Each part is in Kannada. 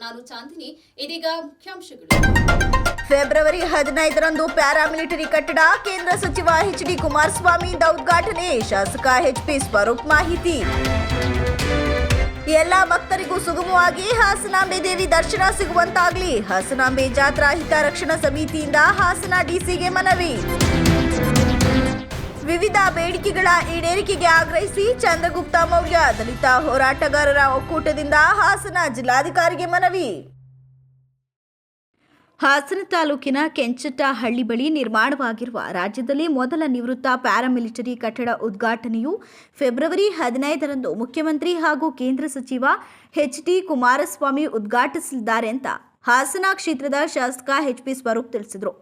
ನಾನು ಚಾಂದಿನಿ. ಇದೀಗ ಮುಖ್ಯಾಂಶಗಳು. ಫೆಬ್ರವರಿ 15ರಂದು ಪ್ಯಾರಾಮಿಲಿಟರಿ ಕಟ್ಟಡ ಕೇಂದ್ರ ಸಚಿವ ಎಚ್.ಡಿ. ಕುಮಾರಸ್ವಾಮಿಯಿಂದ ಉದ್ಘಾಟನೆ. ಶಾಸಕ ಎಚ್.ಪಿ. ಸ್ವರೂಪ್ ಮಾಹಿತಿ. ಎಲ್ಲ ಭಕ್ತರಿಗೂ ಸುಗಮವಾಗಿ ಹಾಸನಾಂಬೆ ದೇವಿ ದರ್ಶನ ಸಿಗುವಂತಾಗಲಿ. ಹಾಸನಾಂಬೆ ಜಾತ್ರಾ ಹಿತರಕ್ಷಣಾ ಸಮಿತಿಯಿಂದ ಹಾಸನ ಡಿಸಿಗೆ ಮನವಿ. ವಿವಿಧ ಬೇಡಿಕೆಗಳ ಈಡೇರಿಕೆಗೆ ಆಗ್ರಹಿಸಿ ಚಂದ್ರಗುಪ್ತ ಮೌರ್ಯ ದಲಿತ ಹೋರಾಟಗಾರರ ಒಕ್ಕೂಟದಿಂದ ಹಾಸನ ಜಿಲ್ಲಾಧಿಕಾರಿಗೆ ಮನವಿ. ಹಾಸನ ತಾಲೂಕಿನ ಕೆಂಚಟ್ಟಹಳ್ಳಿ ಬಳಿ ನಿರ್ಮಾಣವಾಗಿರುವ ರಾಜ್ಯದಲ್ಲಿ ಮೊದಲ ನಿವೃತ್ತ ಪ್ಯಾರಾಮಿಲಿಟರಿ ಕಟ್ಟಡ ಉದ್ಘಾಟನೆಯು ಫೆಬ್ರವರಿ 15ರಂದು ಮುಖ್ಯಮಂತ್ರಿ ಹಾಗೂ ಕೇಂದ್ರ ಸಚಿವ ಎಚ್.ಡಿ. ಕುಮಾರಸ್ವಾಮಿ ಉದ್ಘಾಟಿಸಲಿದ್ದಾರೆ ಅಂತ ಹಾಸನ ಕ್ಷೇತ್ರದ ಶಾಸಕ ಎಚ್.ಪಿ. ಸ್ವರೂಪ್ ತಿಳಿಸಿದರು.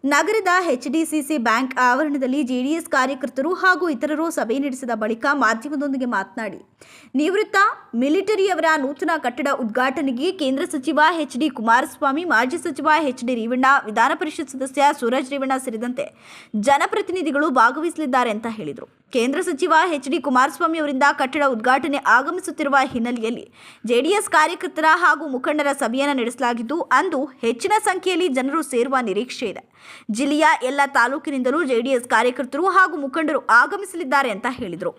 ನಗರದ ಎಚ್ಡಿಸಿಸಿ ಬ್ಯಾಂಕ್ ಆವರಣದಲ್ಲಿ ಜೆಡಿಎಸ್ ಕಾರ್ಯಕರ್ತರು ಹಾಗೂ ಇತರರು ಸಭೆ ನಡೆಸಿದ ಬಳಿಕ ಮಾಧ್ಯಮದೊಂದಿಗೆ ಮಾತನಾಡಿ, ನಿವೃತ್ತ ಮಿಲಿಟರಿಯವರ ನೂತನ ಕಟ್ಟಡ ಉದ್ಘಾಟನೆಗೆ ಕೇಂದ್ರ ಸಚಿವ ಎಚ್.ಡಿ. ಕುಮಾರಸ್ವಾಮಿ, ಮಾಜಿ ಸಚಿವ ಎಚ್.ಡಿ. ರೇವಣ್ಣ, ವಿಧಾನ ಪರಿಷತ್ ಸದಸ್ಯ ಸೂರಜ್ ರೇವಣ್ಣ ಸೇರಿದಂತೆ ಜನಪ್ರತಿನಿಧಿಗಳು ಭಾಗವಹಿಸಲಿದ್ದಾರೆ ಅಂತ ಹೇಳಿದರು. ಕೇಂದ್ರ ಸಚಿವ ಎಚ್.ಡಿ. ಕುಮಾರಸ್ವಾಮಿ ಅವರಿಂದ ಕಟ್ಟಡ ಉದ್ಘಾಟನೆ ಆಗಮಿಸುತ್ತಿರುವ ಹಿನ್ನೆಲೆಯಲ್ಲಿ ಜೆಡಿಎಸ್ ಕಾರ್ಯಕರ್ತರ ಹಾಗೂ ಮುಖಂಡರ ಸಭೆಯನ್ನು ನಡೆಸಲಾಗಿದ್ದು, ಅಂದು ಹೆಚ್ಚಿನ ಸಂಖ್ಯೆಯಲ್ಲಿ ಜನರು ಸೇರುವ ನಿರೀಕ್ಷೆ ಇದೆ. ಜಿಲ್ಲೆಯ ಎಲ್ಲ ತಾಲೂಕಿನಿಂದಲೂ ಜೆಡಿಎಸ್ ಕಾರ್ಯಕರ್ತರು ಹಾಗೂ ಮುಖಂಡರು ಆಗಮಿಸಲಿದ್ದಾರೆ ಅಂತ ಹೇಳಿದರು.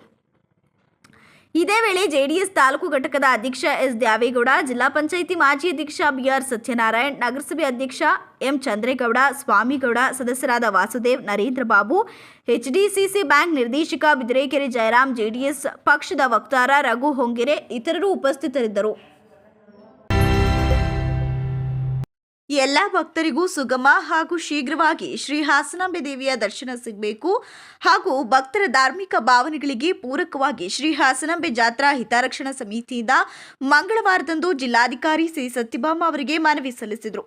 ಇದೇ ವೇಳೆ ಜೆಡಿಎಸ್ ತಾಲೂಕು ಘಟಕದ ಅಧ್ಯಕ್ಷ ಎಸ್. ದ್ಯಾವೇಗೌಡ, ಜಿಲ್ಲಾ ಪಂಚಾಯಿತಿ ಮಾಜಿ ಅಧ್ಯಕ್ಷ ಬಿ.ಆರ್. ಸತ್ಯನಾರಾಯಣ್, ನಗರಸಭೆ ಅಧ್ಯಕ್ಷ ಎಂ. ಚಂದ್ರೇಗೌಡ, ಸ್ವಾಮಿಗೌಡ, ಸದಸ್ಯರಾದ ವಾಸುದೇವ್, ನರೇಂದ್ರ ಬಾಬು, ಎಚ್ಡಿಸಿಸಿ ಬ್ಯಾಂಕ್ ನಿರ್ದೇಶಕ ಬಿದಿರೆಕೆರೆ ಜಯರಾಮ್, ಜೆಡಿಎಸ್ ಪಕ್ಷದ ವಕ್ತಾರ ರಘು ಹೊಂಗೆರೆ ಇತರರು ಉಪಸ್ಥಿತರಿದ್ದರು. ಎಲ್ಲ ಭಕ್ತರಿಗೂ ಸುಗಮ ಹಾಗೂ ಶೀಘ್ರವಾಗಿ ಶ್ರೀ ಹಾಸನಾಂಬೆ ದೇವಿಯ ದರ್ಶನ ಸಿಗಬೇಕು ಹಾಗೂ ಭಕ್ತರ ಧಾರ್ಮಿಕ ಭಾವನೆಗಳಿಗೆ ಪೂರಕವಾಗಿ ಶ್ರೀ ಹಾಸನಾಂಬೆ ಜಾತ್ರಾ ಹಿತರಕ್ಷಣಾ ಸಮಿತಿಯಿಂದ ಮಂಗಳವಾರದಂದು ಜಿಲ್ಲಾಧಿಕಾರಿ ಸಿ. ಸತ್ಯಭಾಮ ಅವರಿಗೆ ಮನವಿ ಸಲ್ಲಿಸಿದರು.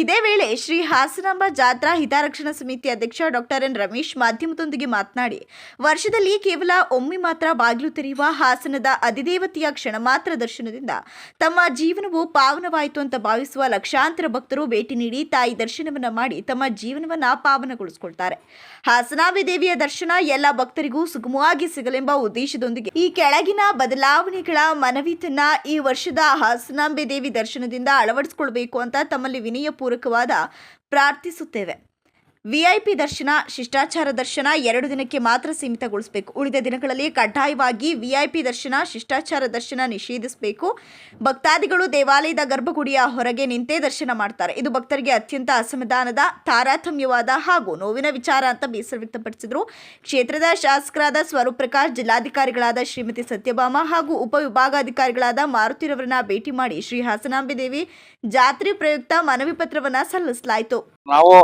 ಇದೇ ವೇಳೆ ಶ್ರೀ ಹಾಸನಾಂಬ ಜಾತ್ರಾ ಹಿತರಕ್ಷಣಾ ಸಮಿತಿ ಅಧ್ಯಕ್ಷ ಡಾಕ್ಟರ್ ಎನ್. ರಮೇಶ್ ಮಾಧ್ಯಮದೊಂದಿಗೆ ಮಾತನಾಡಿ, ವರ್ಷದಲ್ಲಿ ಕೇವಲ ಒಮ್ಮೆ ಮಾತ್ರ ಬಾಗಿಲು ತೆರೆಯುವ ಹಾಸನದ ಅಧಿದೇವತೆಯ ಕ್ಷಣ ಮಾತ್ರ ದರ್ಶನದಿಂದ ತಮ್ಮ ಜೀವನವು ಪಾವನವಾಯಿತು ಅಂತ ಭಾವಿಸುವ ಲಕ್ಷಾಂತರ ಭಕ್ತರು ಭೇಟಿ ನೀಡಿ ತಾಯಿ ದರ್ಶನವನ್ನ ಮಾಡಿ ತಮ್ಮ ಜೀವನವನ್ನ ಪಾವನಗೊಳಿಸಿಕೊಳ್ತಾರೆ. ಹಾಸನಾಂಬೆ ದೇವಿಯ ದರ್ಶನ ಎಲ್ಲ ಭಕ್ತರಿಗೂ ಸುಗಮವಾಗಿ ಸಿಗಲೆಂಬ ಉದ್ದೇಶದೊಂದಿಗೆ ಈ ಕೆಳಗಿನ ಬದಲಾವಣೆಗಳ ಮನವಿಯನ್ನ ಈ ವರ್ಷದ ಹಾಸನಾಂಬೆ ದೇವಿ ದರ್ಶನದಿಂದ ಅಳವಡಿಸಿಕೊಳ್ಳಬೇಕು ಅಂತ ತಮ್ಮಲ್ಲಿ ವಿನಯಪೂರ್ವಕವಾದ ಪ್ರಾರ್ಥಿಸುತ್ತೇವೆ. ವಿಐಪಿ ದರ್ಶನ, ಶಿಷ್ಟಾಚಾರ ದರ್ಶನ 2 ದಿನಕ್ಕೆ ಮಾತ್ರ ಸೀಮಿತಗೊಳಿಸಬೇಕು. ಉಳಿದ ದಿನಗಳಲ್ಲಿ ಕಡ್ಡಾಯವಾಗಿ ವಿಐಪಿ ದರ್ಶನ, ಶಿಷ್ಟಾಚಾರ ದರ್ಶನ ನಿಷೇಧಿಸಬೇಕು. ಭಕ್ತಾದಿಗಳು ದೇವಾಲಯದ ಗರ್ಭಗುಡಿಯ ಹೊರಗೆ ನಿಂತೇ ದರ್ಶನ ಮಾಡ್ತಾರೆ. ಇದು ಭಕ್ತರಿಗೆ ಅತ್ಯಂತ ಅಸಮಾಧಾನದ, ತಾರತಮ್ಯವಾದ ಹಾಗೂ ನೋವಿನ ವಿಚಾರ ಅಂತ ಬೇಸರ ವ್ಯಕ್ತಪಡಿಸಿದರು. ಕ್ಷೇತ್ರದ ಶಾಸಕರಾದ ಸ್ವರೂಪ್ ಪ್ರಕಾಶ್, ಜಿಲ್ಲಾಧಿಕಾರಿಗಳಾದ ಶ್ರೀಮತಿ ಸತ್ಯಭಾಮ ಹಾಗೂ ಉಪವಿಭಾಗಾಧಿಕಾರಿಗಳಾದ ಮಾರುತಿರವರನ್ನ ಭೇಟಿ ಮಾಡಿ ಶ್ರೀ ಹಾಸನಾಂಬೆ ದೇವಿ ಜಾತ್ರೆ ಪ್ರಯುಕ್ತ ಮನವಿ ಪತ್ರವನ್ನ ಸಲ್ಲಿಸಲಾಯಿತು. ನಾವು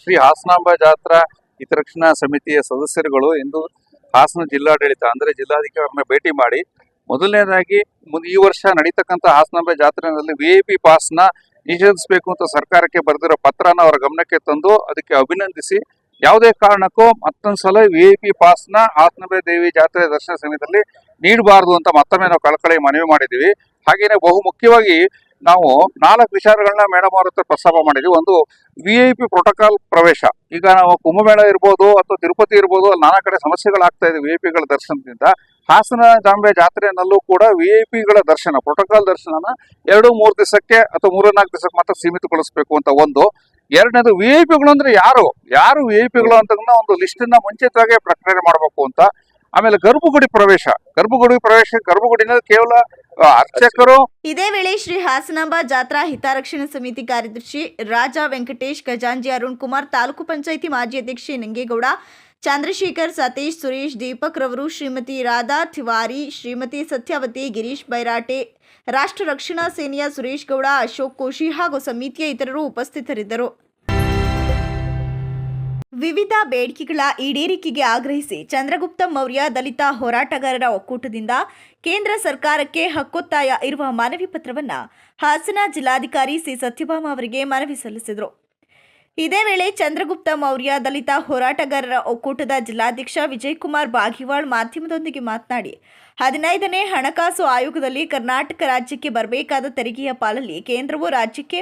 ಶ್ರೀ ಹಾಸನಾಂಬ ಜಾತ್ರಾ ಹಿತರಕ್ಷಣಾ ಸಮಿತಿಯ ಸದಸ್ಯರುಗಳು ಇಂದು ಹಾಸನ ಜಿಲ್ಲಾಡಳಿತ ಅಂದ್ರೆ ಜಿಲ್ಲಾಧಿಕಾರಿನ ಭೇಟಿ ಮಾಡಿ, ಮೊದಲನೇದಾಗಿ ಈ ವರ್ಷ ನಡೀತಕ್ಕಂಥ ಹಾಸನಾಂಬ ಜಾತ್ರೆಯಲ್ಲಿ ವಿಐಪಿ ಪಾಸ್ನ ನಿಷೇಧಿಸಬೇಕು ಅಂತ ಸರ್ಕಾರಕ್ಕೆ ಬರೆದಿರೋ ಪತ್ರನ ಅವರ ಗಮನಕ್ಕೆ ತಂದು ಅದಕ್ಕೆ ಅಭಿನಂದಿಸಿ, ಯಾವುದೇ ಕಾರಣಕ್ಕೂ ಮತ್ತೊಂದ್ಸಲ ವಿಐಪಿ ಪಾಸ್ನ ಹಾಸನಾಂಬೆ ದೇವಿ ಜಾತ್ರೆ ದರ್ಶನ ಸಮಯದಲ್ಲಿ ನೀಡಬಾರದು ಅಂತ ಮತ್ತೊಮ್ಮೆ ನಾವು ಕಳಕಳಿ ಮನವಿ ಮಾಡಿದ್ದೀವಿ. ಹಾಗೇನೆ ಬಹು ಮುಖ್ಯವಾಗಿ ನಾವು 4 ವಿಚಾರಗಳನ್ನ ಮೇಡಮ್ ಅವ್ರ ಹತ್ರ ಪ್ರಸ್ತಾಪ ಮಾಡಿದ್ವಿ. ಒಂದು, ವಿಐಪಿ ಪ್ರೋಟೋಕಾಲ್ ಪ್ರವೇಶ. ಈಗ ನಾವು ಕುಂಭಮೇಳ ಇರ್ಬೋದು ಅಥವಾ ತಿರುಪತಿ ಇರ್ಬೋದು, ಅಲ್ಲಿ ನಾನಾ ಕಡೆ ಸಮಸ್ಯೆಗಳಾಗ್ತಾ ಇದೆ ವಿಐಪಿಗಳ ದರ್ಶನದಿಂದ. ಹಾಸನ ಜಾಂಬೆ ಜಾತ್ರೆಯಲ್ಲೂ ಕೂಡ ವಿಐಪಿಗಳ ದರ್ಶನ, ಪ್ರೋಟೋಕಾಲ್ ದರ್ಶನನ 2-3 ದಿವಸಕ್ಕೆ ಅಥವಾ 3-4 ದಿವಸಕ್ಕೆ ಮಾತ್ರ ಸೀಮಿತಗೊಳಿಸಬೇಕು ಅಂತ ಒಂದು. ಎರಡನೇದು, ವಿಐಪಿಗಳು ಅಂದ್ರೆ ಯಾರು ವಿಐಪಿಗಳು ಅಂತ ಒಂದು ಲಿಸ್ಟ್ ಅನ್ನ ಮುಂಚಿತವಾಗಿ ಪ್ರಕಟಣೆ ಮಾಡಬೇಕು ಅಂತ. ಆಮೇಲೆ ಗರ್ಭಗುಡಿ ಗರ್ಭಗುಡಿನ ಕೇವಲ ಅರ್ಚಕರು. ಇದೇ ವೇಳೆ ಶ್ರೀ ಹಾಸನಾಂಬ ಜಾತ್ರಾ ಹಿತರಕ್ಷಣಾ ಸಮಿತಿ ಕಾರ್ಯದರ್ಶಿ ರಾಜ ವೆಂಕಟೇಶ್, ಖಜಾಂಜಿ ಅರುಣ್ ಕುಮಾರ್, ತಾಲೂಕು ಪಂಚಾಯಿತಿ ಮಾಜಿ ಅಧ್ಯಕ್ಷೆ ನಂಗೇಗೌಡ, ಚಂದ್ರಶೇಖರ್, ಸತೀಶ್, ಸುರೇಶ್, ದೀಪಕ್ ರವರು, ಶ್ರೀಮತಿ ರಾಧಾ ತಿವಾರಿ, ಶ್ರೀಮತಿ ಸತ್ಯವತಿ, ಗಿರೀಶ್ ಬೈರಾಟೆ, ರಾಷ್ಟ್ರ ರಕ್ಷಣಾ ಸೇನೆಯ ಸುರೇಶ್ ಗೌಡ, ಅಶೋಕ್ ಕೋಶಿ ಹಾಗೂ ಸಮಿತಿಯ ಇತರರು ಉಪಸ್ಥಿತರಿದ್ದರು. ವಿವಿಧ ಬೇಡಿಕೆಗಳ ಈಡೇರಿಕೆಗೆ ಆಗ್ರಹಿಸಿ ಚಂದ್ರಗುಪ್ತ ಮೌರ್ಯ ದಲಿತ ಹೋರಾಟಗಾರರ ಒಕ್ಕೂಟದಿಂದ ಕೇಂದ್ರ ಸರ್ಕಾರಕ್ಕೆ ಹಕ್ಕೊತ್ತಾಯ ಇರುವ ಮನವಿ ಪತ್ರವನ್ನು ಹಾಸನ ಜಿಲ್ಲಾಧಿಕಾರಿ ಸಿ. ಸತ್ಯಭಾಮ ಅವರಿಗೆ ಮನವಿ ಸಲ್ಲಿಸಿದರು. ಇದೇ ವೇಳೆ ಚಂದ್ರಗುಪ್ತ ಮೌರ್ಯ ದಲಿತ ಹೋರಾಟಗಾರರ ಒಕ್ಕೂಟದ ಜಿಲ್ಲಾಧ್ಯಕ್ಷ ವಿಜಯಕುಮಾರ್ ಬಾಗಿವಾಳ್ ಮಾಧ್ಯಮದೊಂದಿಗೆ ಮಾತನಾಡಿ, 15ನೇ ಹಣಕಾಸು ಆಯೋಗದಲ್ಲಿ ಕರ್ನಾಟಕ ರಾಜ್ಯಕ್ಕೆ ಬರಬೇಕಾದ ತೆರಿಗೆಯ ಪಾಲಲ್ಲಿ ಕೇಂದ್ರವು ರಾಜ್ಯಕ್ಕೆ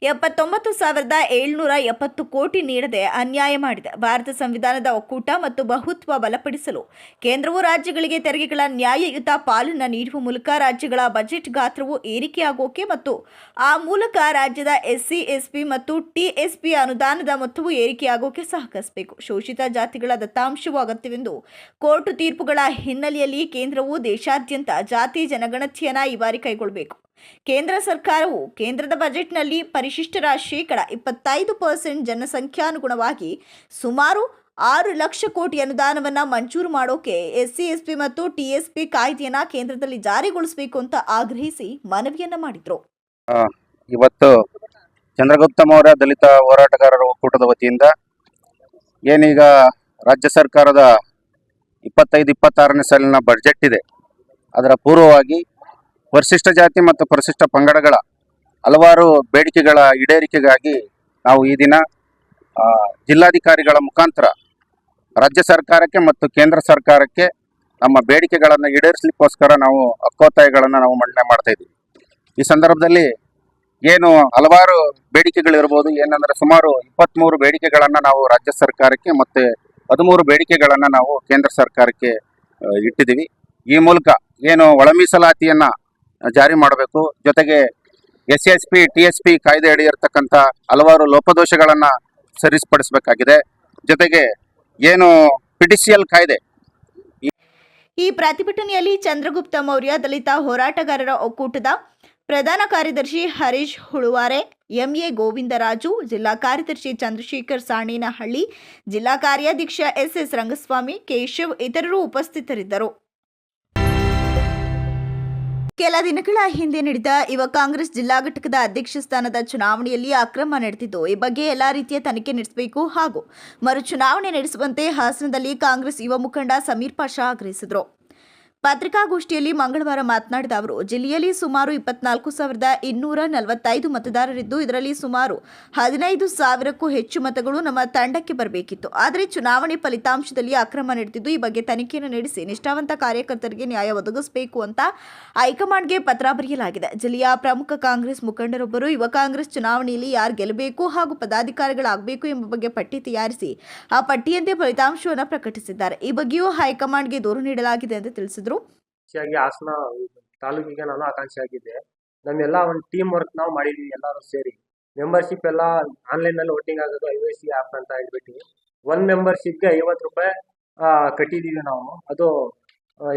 79,770 ಕೋಟಿ ನೀಡದೆ ಅನ್ಯಾಯ ಮಾಡಿದೆ. ಭಾರತ ಸಂವಿಧಾನದ ಒಕ್ಕೂಟ ಮತ್ತು ಬಹುತ್ವ ಬಲಪಡಿಸಲು ಕೇಂದ್ರವು ರಾಜ್ಯಗಳಿಗೆ ತೆರಿಗೆಗಳ ನ್ಯಾಯಯುತ ಪಾಲನ್ನು ನೀಡುವ ಮೂಲಕ ರಾಜ್ಯಗಳ ಬಜೆಟ್ ಗಾತ್ರವು ಏರಿಕೆಯಾಗೋಕೆ ಮತ್ತು ಆ ಮೂಲಕ ರಾಜ್ಯದ ಎಸ್ಸಿ, ಎಸ್ಪಿ ಮತ್ತು ಟಿಎಸ್ಪಿ ಅನುದಾನದ ಮೊತ್ತವು ಏರಿಕೆಯಾಗೋಕೆ ಸಹಕರಿಸಬೇಕು. ಶೋಷಿತ ಜಾತಿಗಳ ದತ್ತಾಂಶವು ಅಗತ್ಯವೆಂದು ಕೋರ್ಟ್ ತೀರ್ಪುಗಳ ಹಿನ್ನೆಲೆಯಲ್ಲಿ ಕೇಂದ್ರವು ದೇಶಾದ್ಯಂತ ಜಾತಿ ಜನಗಣತಿಯನ್ನು ಈ ಬಾರಿ ಕೈಗೊಳ್ಳಬೇಕು. ಕೇಂದ್ರ ಸರ್ಕಾರವು ಕೇಂದ್ರದ ಬಜೆಟ್ನಲ್ಲಿ ಪರಿಶಿಷ್ಟರ 25% ಜನಸಂಖ್ಯಾನುಗುಣವಾಗಿ ಸುಮಾರು 6 ಲಕ್ಷ ಕೋಟಿ ಅನುದಾನವನ್ನು ಮಂಜೂರು ಮಾಡೋಕೆ ಎಸ್ಸಿ, ಎಸ್ಪಿ ಮತ್ತು ಟಿಎಸ್ಪಿ ಕಾಯ್ದೆಯನ್ನು ಕೇಂದ್ರದಲ್ಲಿ ಜಾರಿಗೊಳಿಸಬೇಕು ಅಂತ ಆಗ್ರಹಿಸಿ ಮನವಿಯನ್ನ ಮಾಡಿದ್ರು. ಇವತ್ತು ಚಂದ್ರಗುಪ್ತ ಮೌರ್ಯ ದಲಿತ ಹೋರಾಟಗಾರರ ಒಕ್ಕೂಟದ ವತಿಯಿಂದ ಏನೀಗ ರಾಜ್ಯ ಸರ್ಕಾರದ 25-26ನೇ ಸಾಲಿನ ಬಜೆಟ್ ಇದೆ, ಅದರ ಪೂರ್ವವಾಗಿ ಪರಿಶಿಷ್ಟ ಜಾತಿ ಮತ್ತು ಪರಿಶಿಷ್ಟ ಪಂಗಡಗಳ ಹಲವಾರು ಬೇಡಿಕೆಗಳ ಈಡೇರಿಕೆಗಾಗಿ ನಾವು ಈ ದಿನ ಜಿಲ್ಲಾಧಿಕಾರಿಗಳ ಮುಖಾಂತರ ರಾಜ್ಯ ಸರ್ಕಾರಕ್ಕೆ ಮತ್ತು ಕೇಂದ್ರ ಸರ್ಕಾರಕ್ಕೆ ನಮ್ಮ ಬೇಡಿಕೆಗಳನ್ನು ಈಡೇರಿಸಲಿಕ್ಕೋಸ್ಕರ ನಾವು ಹಕ್ಕೊತ್ತಾಯಗಳನ್ನು ನಾವು ಮಂಡನೆ ಮಾಡ್ತಾ ಇದ್ದೀವಿ. ಈ ಸಂದರ್ಭದಲ್ಲಿ ಏನು ಹಲವಾರು ಬೇಡಿಕೆಗಳಿರ್ಬೋದು, ಏನಂದರೆ ಸುಮಾರು 23 ಬೇಡಿಕೆಗಳನ್ನು ನಾವು ರಾಜ್ಯ ಸರ್ಕಾರಕ್ಕೆ ಮತ್ತು 13 ಬೇಡಿಕೆಗಳನ್ನು ನಾವು ಕೇಂದ್ರ ಸರ್ಕಾರಕ್ಕೆ ಇಟ್ಟಿದ್ದೀವಿ. ಈ ಮೂಲಕ ಏನು ಒಳ ಮೀಸಲಾತಿಯನ್ನು ಜಾರಿ ಮಾಡಬೇಕು, ಜೊತೆಗೆ SC/ST TSP ಕಾಯ್ದೆ ಅಡಿ ಇರತಕ್ಕಂಥ ಹಲವಾರು ಲೋಪದೋಷಗಳನ್ನು ಸರಿಪಡಿಸಬೇಕಾಗಿದೆ. ಜೊತೆಗೆ ಏನು PTCL ಕಾಯ್ದೆ, ಈ ಪ್ರತಿಭಟನೆಯಲ್ಲಿ ಚಂದ್ರಗುಪ್ತ ಮೌರ್ಯ ದಲಿತ ಹೋರಾಟಗಾರರ ಒಕ್ಕೂಟದ ಪ್ರಧಾನ ಕಾರ್ಯದರ್ಶಿ ಹರೀಶ್ ಹುಳುವಾರೆ, ಎಂಎ ಗೋವಿಂದರಾಜು, ಜಿಲ್ಲಾ ಕಾರ್ಯದರ್ಶಿ ಚಂದ್ರಶೇಖರ್ ಸಾಣೇನಹಳ್ಳಿ, ಜಿಲ್ಲಾ ಕಾರ್ಯಾಧ್ಯಕ್ಷ SS ರಂಗಸ್ವಾಮಿ, ಕೇಶವ್ ಇತರರು ಉಪಸ್ಥಿತರಿದ್ದರು. ಕೆಲ ದಿನಗಳ ಹಿಂದೆ ನಡೆದ ಯುವ ಕಾಂಗ್ರೆಸ್ ಜಿಲ್ಲಾ ಘಟಕದ ಅಧ್ಯಕ್ಷ ಸ್ಥಾನದ ಚುನಾವಣೆಯಲ್ಲಿ ಅಕ್ರಮ ನಡೆದಿದ್ದು, ಈ ಬಗ್ಗೆ ಎಲ್ಲಾ ರೀತಿಯ ತನಿಖೆ ನಡೆಸಬೇಕು ಹಾಗೂ ಮರು ಚುನಾವಣೆ ನಡೆಸುವಂತೆ ಹಾಸನದಲ್ಲಿ ಕಾಂಗ್ರೆಸ್ ಯುವ ಮುಖಂಡ ಸಮೀರ್ ಪಾಷಾ ಆಗ್ರಹಿಸಿದರು. ಪತ್ರಿಕಾಗೋಷ್ಠಿಯಲ್ಲಿ ಮಂಗಳವಾರ ಮಾತನಾಡಿದ ಅವರು, ಜಿಲ್ಲೆಯಲ್ಲಿ ಸುಮಾರು 24,245 ಮತದಾರರಿದ್ದು, ಇದರಲ್ಲಿ ಸುಮಾರು 15,000ಕ್ಕೂ ಹೆಚ್ಚು ಮತಗಳು ನಮ್ಮ ತಂಡಕ್ಕೆ ಬರಬೇಕಿತ್ತು. ಆದರೆ ಚುನಾವಣೆ ಫಲಿತಾಂಶದಲ್ಲಿ ಅಕ್ರಮ ನಡೆದಿದ್ದು, ಈ ಬಗ್ಗೆ ತನಿಖೆಯನ್ನು ನಡೆಸಿ ನಿಷ್ಠಾವಂತ ಕಾರ್ಯಕರ್ತರಿಗೆ ನ್ಯಾಯ ಒದಗಿಸಬೇಕು ಅಂತ ಹೈಕಮಾಂಡ್ಗೆ ಪತ್ರ ಬರೆಯಲಾಗಿದೆ. ಜಿಲ್ಲೆಯ ಪ್ರಮುಖ ಕಾಂಗ್ರೆಸ್ ಮುಖಂಡರೊಬ್ಬರು ಯುವ ಕಾಂಗ್ರೆಸ್ ಚುನಾವಣೆಯಲ್ಲಿ ಯಾರು ಗೆಲ್ಲಬೇಕು ಹಾಗೂ ಪದಾಧಿಕಾರಿಗಳಾಗಬೇಕು ಎಂಬ ಬಗ್ಗೆ ಪಟ್ಟಿ ತಯಾರಿಸಿ ಆ ಪಟ್ಟಿಯಂತೆ ಫಲಿತಾಂಶವನ್ನು ಪ್ರಕಟಿಸಿದ್ದಾರೆ. ಈ ಬಗ್ಗೆಯೂ ಹೈಕಮಾಂಡ್ಗೆ ದೂರು ನೀಡಲಾಗಿದೆ ಎಂದು ತಿಳಿಸಿದರು. ಹಾಸನ ತಾಲೂಕಿಗೆ ನಾನು ಆಕಾಂಕ್ಷಿಯಾಗಿದ್ದೆ. ನಮ್ಮೆಲ್ಲ ಒಂದು ಟೀಮ್ ವರ್ಕ್ ನಾವು ಮಾಡಿದ್ವಿ, ಎಲ್ಲರೂ ಸೇರಿ ಮೆಂಬರ್ಶಿಪ್ ಎಲ್ಲ ಆನ್ಲೈನ್ ನಲ್ಲಿ ವೋಟಿಂಗ್ ಆಗೋದು IOC ಆಪ್ ಅಂತ ಹೇಳ್ಬಿಟ್ಟು ಒಂದು ಮೆಂಬರ್ಶಿಪ್ಗೆ 50 ರೂಪಾಯಿ ಕಟ್ಟಿದೀವಿ ನಾವು. ಅದು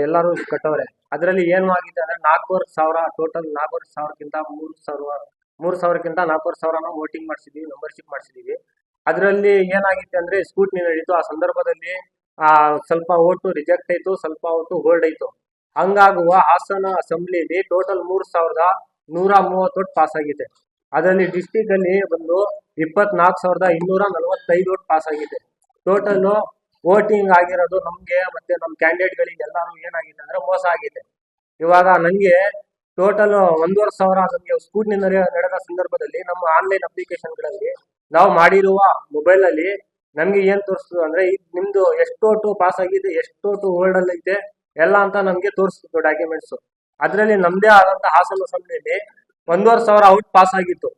ಎಲ್ಲರೂ ಕಟ್ಟವ್ರೆ. ಅದರಲ್ಲಿ ಏನು ಆಗಿದೆ ಅಂದ್ರೆ 4,500 ಟೋಟಲ್ 4,500ಕ್ಕಿಂತ 3,000ಕ್ಕಿಂತ 4,500 ನಾವು ವೋಟಿಂಗ್ ಮಾಡಿಸಿದೀವಿ, ಮೆಂಬರ್ಶಿಪ್ ಮಾಡಿಸಿದೀವಿ. ಅದರಲ್ಲಿ ಏನಾಗಿತ್ತು ಅಂದ್ರೆ ಸ್ಕೂಟ್ನಿ ನಡೀತು. ಆ ಸಂದರ್ಭದಲ್ಲಿ ಸ್ವಲ್ಪ ಓಟು ರಿಜೆಕ್ಟ್ ಆಯ್ತು, ಸ್ವಲ್ಪ ಓಟು ಹೋಲ್ಡ್ ಆಯ್ತು. ಹಂಗಾಗುವ ಹಾಸನ ಅಸೆಂಬ್ಲಿಲಿ ಟೋಟಲ್ 3,130 ಓಟ್ ಪಾಸ್ ಆಗಿದೆ. ಅದರಲ್ಲಿ ಡಿಸ್ಟಿಕ್ ಅಲ್ಲಿ ಬಂದು 24,245 ಓಟ್ ಪಾಸ್ ಆಗಿದೆ. ಟೋಟಲ್ ವೋಟಿಂಗ್ ಆಗಿರೋದು ನಮ್ಗೆ ಮತ್ತೆ ನಮ್ಮ ಕ್ಯಾಂಡಿಡೇಟ್ಗಳಿಗೆ ಎಲ್ಲರೂ ಏನಾಗಿದೆ ಅಂದ್ರೆ ಮೋಸ ಆಗಿದೆ. ಇವಾಗ ನನಗೆ ಟೋಟಲ್ 1,500 ನಮಗೆ ಸ್ಕೂಟ್ನಿ ನಡೆದ ಸಂದರ್ಭದಲ್ಲಿ ನಮ್ಮ ಆನ್ಲೈನ್ ಅಪ್ಲಿಕೇಶನ್ಗಳಲ್ಲಿ ನಾವು ಮಾಡಿರುವ ಮೊಬೈಲ್ ಅಲ್ಲಿ ನಮ್ಗೆ ಏನ್ ತೋರಿಸ್ತದೆ ಅಂದ್ರೆ ನಿಮ್ದು ಎಷ್ಟೋಟು ಪಾಸ್ ಆಗಿದೆ, ಎಷ್ಟೋಟು ಹೋಲ್ಡ್ ಅಲ್ಲಿ ಐತೆ ಎಲ್ಲ ಅಂತ ನಮ್ಗೆ ತೋರಿಸ್ತಿತ್ತು ಡಾಕ್ಯುಮೆಂಟ್ಸ್. ಅದರಲ್ಲಿ ನಮ್ದೇ ಆದಂತ ಹಾಸನ ಅಸೆಂಬ್ಲಿಯಲ್ಲಿ 1,500 ಔಟ್ ಪಾಸ್ ಆಗಿತ್ತು.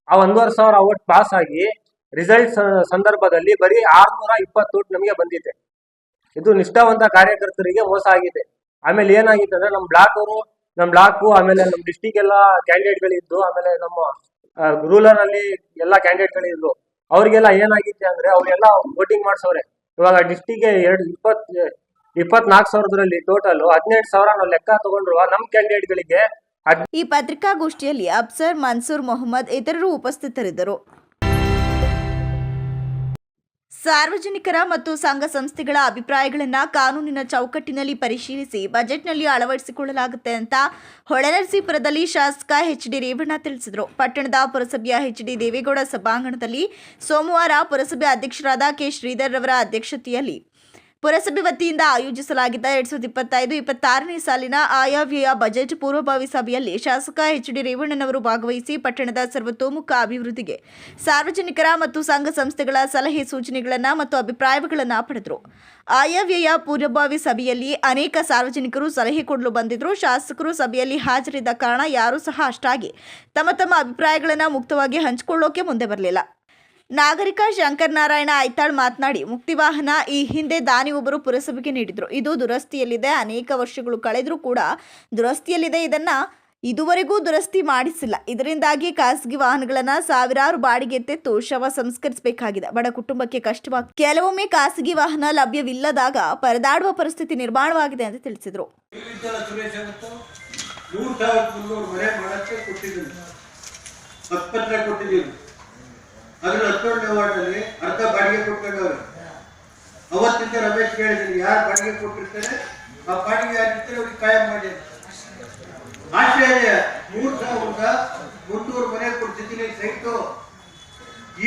ಆ 1,500 ಔಟ್ ಪಾಸ್ ಆಗಿ ರಿಸಲ್ಟ್ ಸಂದರ್ಭದಲ್ಲಿ ಬರೀ 620 ಓಟ್ ನಮಗೆ ಬಂದಿದೆ. ಇದು ನಿಷ್ಠಾವಂತ ಕಾರ್ಯಕರ್ತರಿಗೆ ಮೋಸ ಆಗಿದೆ. ಆಮೇಲೆ ಏನಾಗಿತ್ತು ಅಂದ್ರೆ ನಮ್ಮ ಬ್ಲಾಕ್ ಆಮೇಲೆ ನಮ್ಮ ಡಿಸ್ಟಿಕ್ ಎಲ್ಲ ಕ್ಯಾಂಡಿಡೇಟ್ಗಳಿದ್ದು, ಆಮೇಲೆ ನಮ್ಮ ರೂರಲ್ ಅಲ್ಲಿ ಎಲ್ಲ ಕ್ಯಾಂಡಿಡೇಟ್ಗಳಿದ್ರು. ಅವ್ರಿಗೆಲ್ಲ ಏನಾಗಿತ್ತು ಅಂದ್ರೆ ಅವರೆಲ್ಲ ವೋಟಿಂಗ್ ಮಾಡ್ಸವ್ರೆ. ಇವಾಗ ಡಿಸ್ಟಿಕ್ಗೆ 24,000ರಲ್ಲಿ ಟೋಟಲ್ 18,000 ನಾವು ಲೆಕ್ಕ ತಗೊಂಡ್ರು ನಮ್ಮ ಕ್ಯಾಂಡಿಡೇಟ್ಗಳಿಗೆ. ಈ ಪತ್ರಿಕಾಗೋಷ್ಠಿಯಲ್ಲಿ ಅಫ್ಸರ್, ಮನ್ಸೂರ್ ಮೊಹಮ್ಮದ್ ಇತರರು ಉಪಸ್ಥಿತರಿದ್ದರು. ಸಾರ್ವಜನಿಕರ ಮತ್ತು ಸಂಘ ಸಂಸ್ಥೆಗಳ ಅಭಿಪ್ರಾಯಗಳನ್ನು ಕಾನೂನಿನ ಚೌಕಟ್ಟಿನಲ್ಲಿ ಪರಿಶೀಲಿಸಿ ಬಜೆಟ್ನಲ್ಲಿ ಅಳವಡಿಸಿಕೊಳ್ಳಲಾಗುತ್ತೆ ಅಂತ ಹೊಳೆನರಸೀಪುರದಲ್ಲಿ ಶಾಸಕ HD ರೇವಣ್ಣ ತಿಳಿಸಿದರು. ಪಟ್ಟಣದ ಪುರಸಭೆಯ HD ದೇವೇಗೌಡ ಸಭಾಂಗಣದಲ್ಲಿ ಸೋಮವಾರ ಪುರಸಭೆ ಅಧ್ಯಕ್ಷರಾದ K. ಶ್ರೀಧರ್ ರವರ ಅಧ್ಯಕ್ಷತೆಯಲ್ಲಿ ಪುರಸಭೆ ವತಿಯಿಂದ ಆಯೋಜಿಸಲಾಗಿದ್ದ 2025-26ನೇ ಸಾಲಿನ ಆಯವ್ಯಯ ಬಜೆಟ್ ಪೂರ್ವಭಾವಿ ಸಭೆಯಲ್ಲಿ ಶಾಸಕ ಎಚ್.ಡಿ. ರೇವಣ್ಣನವರು ಭಾಗವಹಿಸಿ ಪಟ್ಟಣದ ಸರ್ವತೋಮುಖ ಅಭಿವೃದ್ಧಿಗೆ ಸಾರ್ವಜನಿಕರ ಮತ್ತು ಸಂಘ ಸಂಸ್ಥೆಗಳ ಸಲಹೆ ಸೂಚನೆಗಳನ್ನು ಮತ್ತು ಅಭಿಪ್ರಾಯಗಳನ್ನು ಪಡೆದರು. ಆಯವ್ಯಯ ಪೂರ್ವಭಾವಿ ಸಭೆಯಲ್ಲಿ ಅನೇಕ ಸಾರ್ವಜನಿಕರು ಸಲಹೆ ಕೊಡಲು ಬಂದಿದ್ದರು. ಶಾಸಕರು ಸಭೆಯಲ್ಲಿ ಹಾಜರಿದ್ದ ಕಾರಣ ಯಾರೂ ಸಹ ಅಷ್ಟಾಗಿ ತಮ್ಮ ಅಭಿಪ್ರಾಯಗಳನ್ನು ಮುಕ್ತವಾಗಿ ಹಂಚಿಕೊಳ್ಳೋಕೆ ಮುಂದೆ ಬರಲಿಲ್ಲ. ನಾಗರಿಕ ಶಂಕರನಾರಾಯಣ ಐತಾಳ್ ಮಾತನಾಡಿ, ಮುಕ್ತಿವಾಹನ ಈ ಹಿಂದೆ ದಾನಿ ಒಬ್ಬರು ಪುರಸಭೆಗೆ ನೀಡಿದ್ರು. ಇದು ದುರಸ್ತಿಯಲ್ಲಿದೆ. ಅನೇಕ ವರ್ಷಗಳು ಕಳೆದರೂ ಕೂಡ ದುರಸ್ತಿಯಲ್ಲಿದೆ. ಇದನ್ನ ಇದುವರೆಗೂ ದುರಸ್ತಿ ಮಾಡಿಸಿಲ್ಲ. ಇದರಿಂದಾಗಿ ಖಾಸಗಿ ವಾಹನಗಳನ್ನು ಸಾವಿರಾರು ಬಾಡಿಗೆ ತೆತ್ತು ಶವ ಸಂಸ್ಕರಿಸಬೇಕಾಗಿದೆ. ಬಡ ಕುಟುಂಬಕ್ಕೆ ಕಷ್ಟವಾಗಿದೆ. ಕೆಲವೊಮ್ಮೆ ಖಾಸಗಿ ವಾಹನ ಲಭ್ಯವಿಲ್ಲದಾಗ ಪರದಾಡುವ ಪರಿಸ್ಥಿತಿ ನಿರ್ಮಾಣವಾಗಿದೆ ಅಂತ ತಿಳಿಸಿದರು. ಅದ್ರ 11ನೇ ವಾರ್ಡಲ್ಲಿ ಅರ್ಧ ಬಾಡಿಗೆ ಕೊಟ್ಕೊಂಡವ್ರೆ. ಅವತ್ತಿಂದ ರಮೇಶ್ ಹೇಳಿದ್ದೀನಿ, ಯಾರು ಬಾಡಿಗೆ ಕೊಟ್ಟಿರ್ತಾರೆ ಆ ಬಾಡಿಗೆ ಯಾರಿರ್ತಾರೆ ಅವ್ರಿಗೆ ಕಾಯಂ ಮಾಡಿ. ಆಶ್ಚರ್ಯ, 3,300 ಮನೆ ಕೊಡ್ತಿದ್ದೀನಿ ಸೈಟು.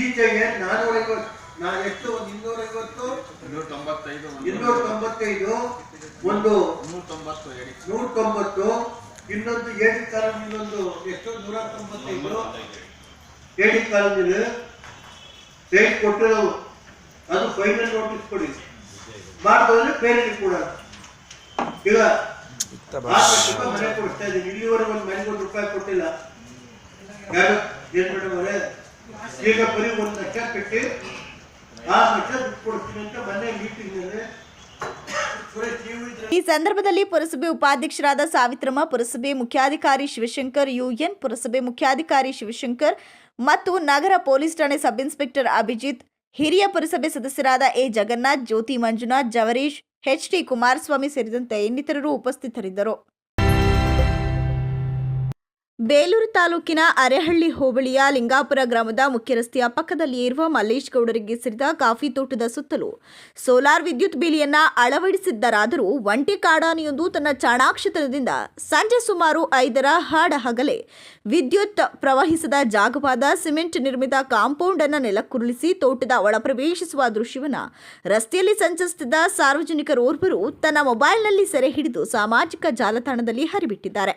ಈಚೆಗೆ 450, ನಾನು ಎಷ್ಟು, ಒಂದು 250, 295, ಒಂದು 190, ಇನ್ನೊಂದು ಏಡಿ ಕಾಲಂ, ಇನ್ನೊಂದು ಎಷ್ಟು 195 ಏಡಿ ಕಾಲಂದಲ್ಲಿ ಸೈಟ್ ಕೊಟ್ಟಿರೋ ಅದು ಫೈನಲ್ ನೋಟಿಸ್ ಕೊಡಿ ಮಾಡಿದ್ರೆ ಪೇರೆಂಟ್ ಕೂಡ ಈಗ 6 ಲಕ್ಷ ರೂಪಾಯಿ ಮನೆ ಕೊಡಿಸ್ತಾ ಇದ್ದೀನಿ. ಇಲ್ಲಿವರೆಗೆ ಒಂದು ಮನೆಗೆ ₹1 ಕೊಟ್ಟಿಲ್ಲ. ಯಾರು ಏನ್ ಮೇಡಮ್ ಅವರೇ, ಈಗ ಬರೀ 1 ಲಕ್ಷ ಕಟ್ಟಿ 6 ಲಕ್ಷ ದುಡ್ಡು ಕೊಡ್ತೀನಿ ಅಂತ ಮನೆ ಮೀಟಿಂಗ್ ನಲ್ಲಿ. ಈ ಸಂದರ್ಭದಲ್ಲಿ ಪುರಸಭೆ ಉಪಾಧ್ಯಕ್ಷರಾದ ಸಾವಿತ್ರಮ್ಮ, ಪುರಸಭೆ ಮುಖ್ಯಾಧಿಕಾರಿ ಶಿವಶಂಕರ್ ಯುಎನ್, ಪುರಸಭೆ ಮುಖ್ಯಾಧಿಕಾರಿ ಶಿವಶಂಕರ್ ಮತ್ತು ನಗರ ಪೊಲೀಸ್ ಠಾಣೆ ಸಬ್ ಇನ್ಸ್ಪೆಕ್ಟರ್ ಅಭಿಜಿತ್, ಹಿರಿಯ ಪುರಸಭೆ ಸದಸ್ಯರಾದ ಎ ಜಗನ್ನಾಥ್, ಜ್ಯೋತಿ ಮಂಜುನಾಥ್, ಜವರೀಶ್, ಎಚ್.ಟಿ. ಕುಮಾರಸ್ವಾಮಿ ಸೇರಿದಂತೆ ಇನ್ನಿತರರು ಉಪಸ್ಥಿತರಿದ್ದರು. ಬೇಲೂರು ತಾಲೂಕಿನ ಅರೆಹಳ್ಳಿ ಹೋಬಳಿಯ ಲಿಂಗಾಪುರ ಗ್ರಾಮದ ಮುಖ್ಯ ರಸ್ತೆಯ ಪಕ್ಕದಲ್ಲಿಯೇ ಇರುವ ಮಲ್ಲೇಶ್ ಗೌಡರಿಗೆ ಸೇರಿದ ಕಾಫಿ ತೋಟದ ಸುತ್ತಲೂ ಸೋಲಾರ್ ವಿದ್ಯುತ್ ಬೇಲಿಯನ್ನ ಅಳವಡಿಸಿದ್ದರಾದರೂ ಒಂಟಿ ಕಾಡಾನೆಯೊಂದು ತನ್ನ ಚಾಣಾಕ್ಷತನದಿಂದ ಸಂಜೆ ಸುಮಾರು 5ರ ಹಗಲೇ ವಿದ್ಯುತ್ ಪ್ರವಹಿಸದ ಜಾಗವಾದ ಸಿಮೆಂಟ್ ನಿರ್ಮಿತ ಕಾಂಪೌಂಡ್ ಅನ್ನು ನೆಲಕ್ಕುರುಳಿಸಿ ತೋಟದ ಒಳಪ್ರವೇಶಿಸುವ ದೃಶ್ಯವನ್ನು ರಸ್ತೆಯಲ್ಲಿ ಸಂಚರಿಸುತ್ತಿದ್ದ ಸಾರ್ವಜನಿಕರೋರ್ವರು ತನ್ನ ಮೊಬೈಲ್ನಲ್ಲಿ ಸೆರೆ ಹಿಡಿದು ಸಾಮಾಜಿಕ ಜಾಲತಾಣದಲ್ಲಿ ಹರಿಬಿಟ್ಟಿದ್ದಾರೆ.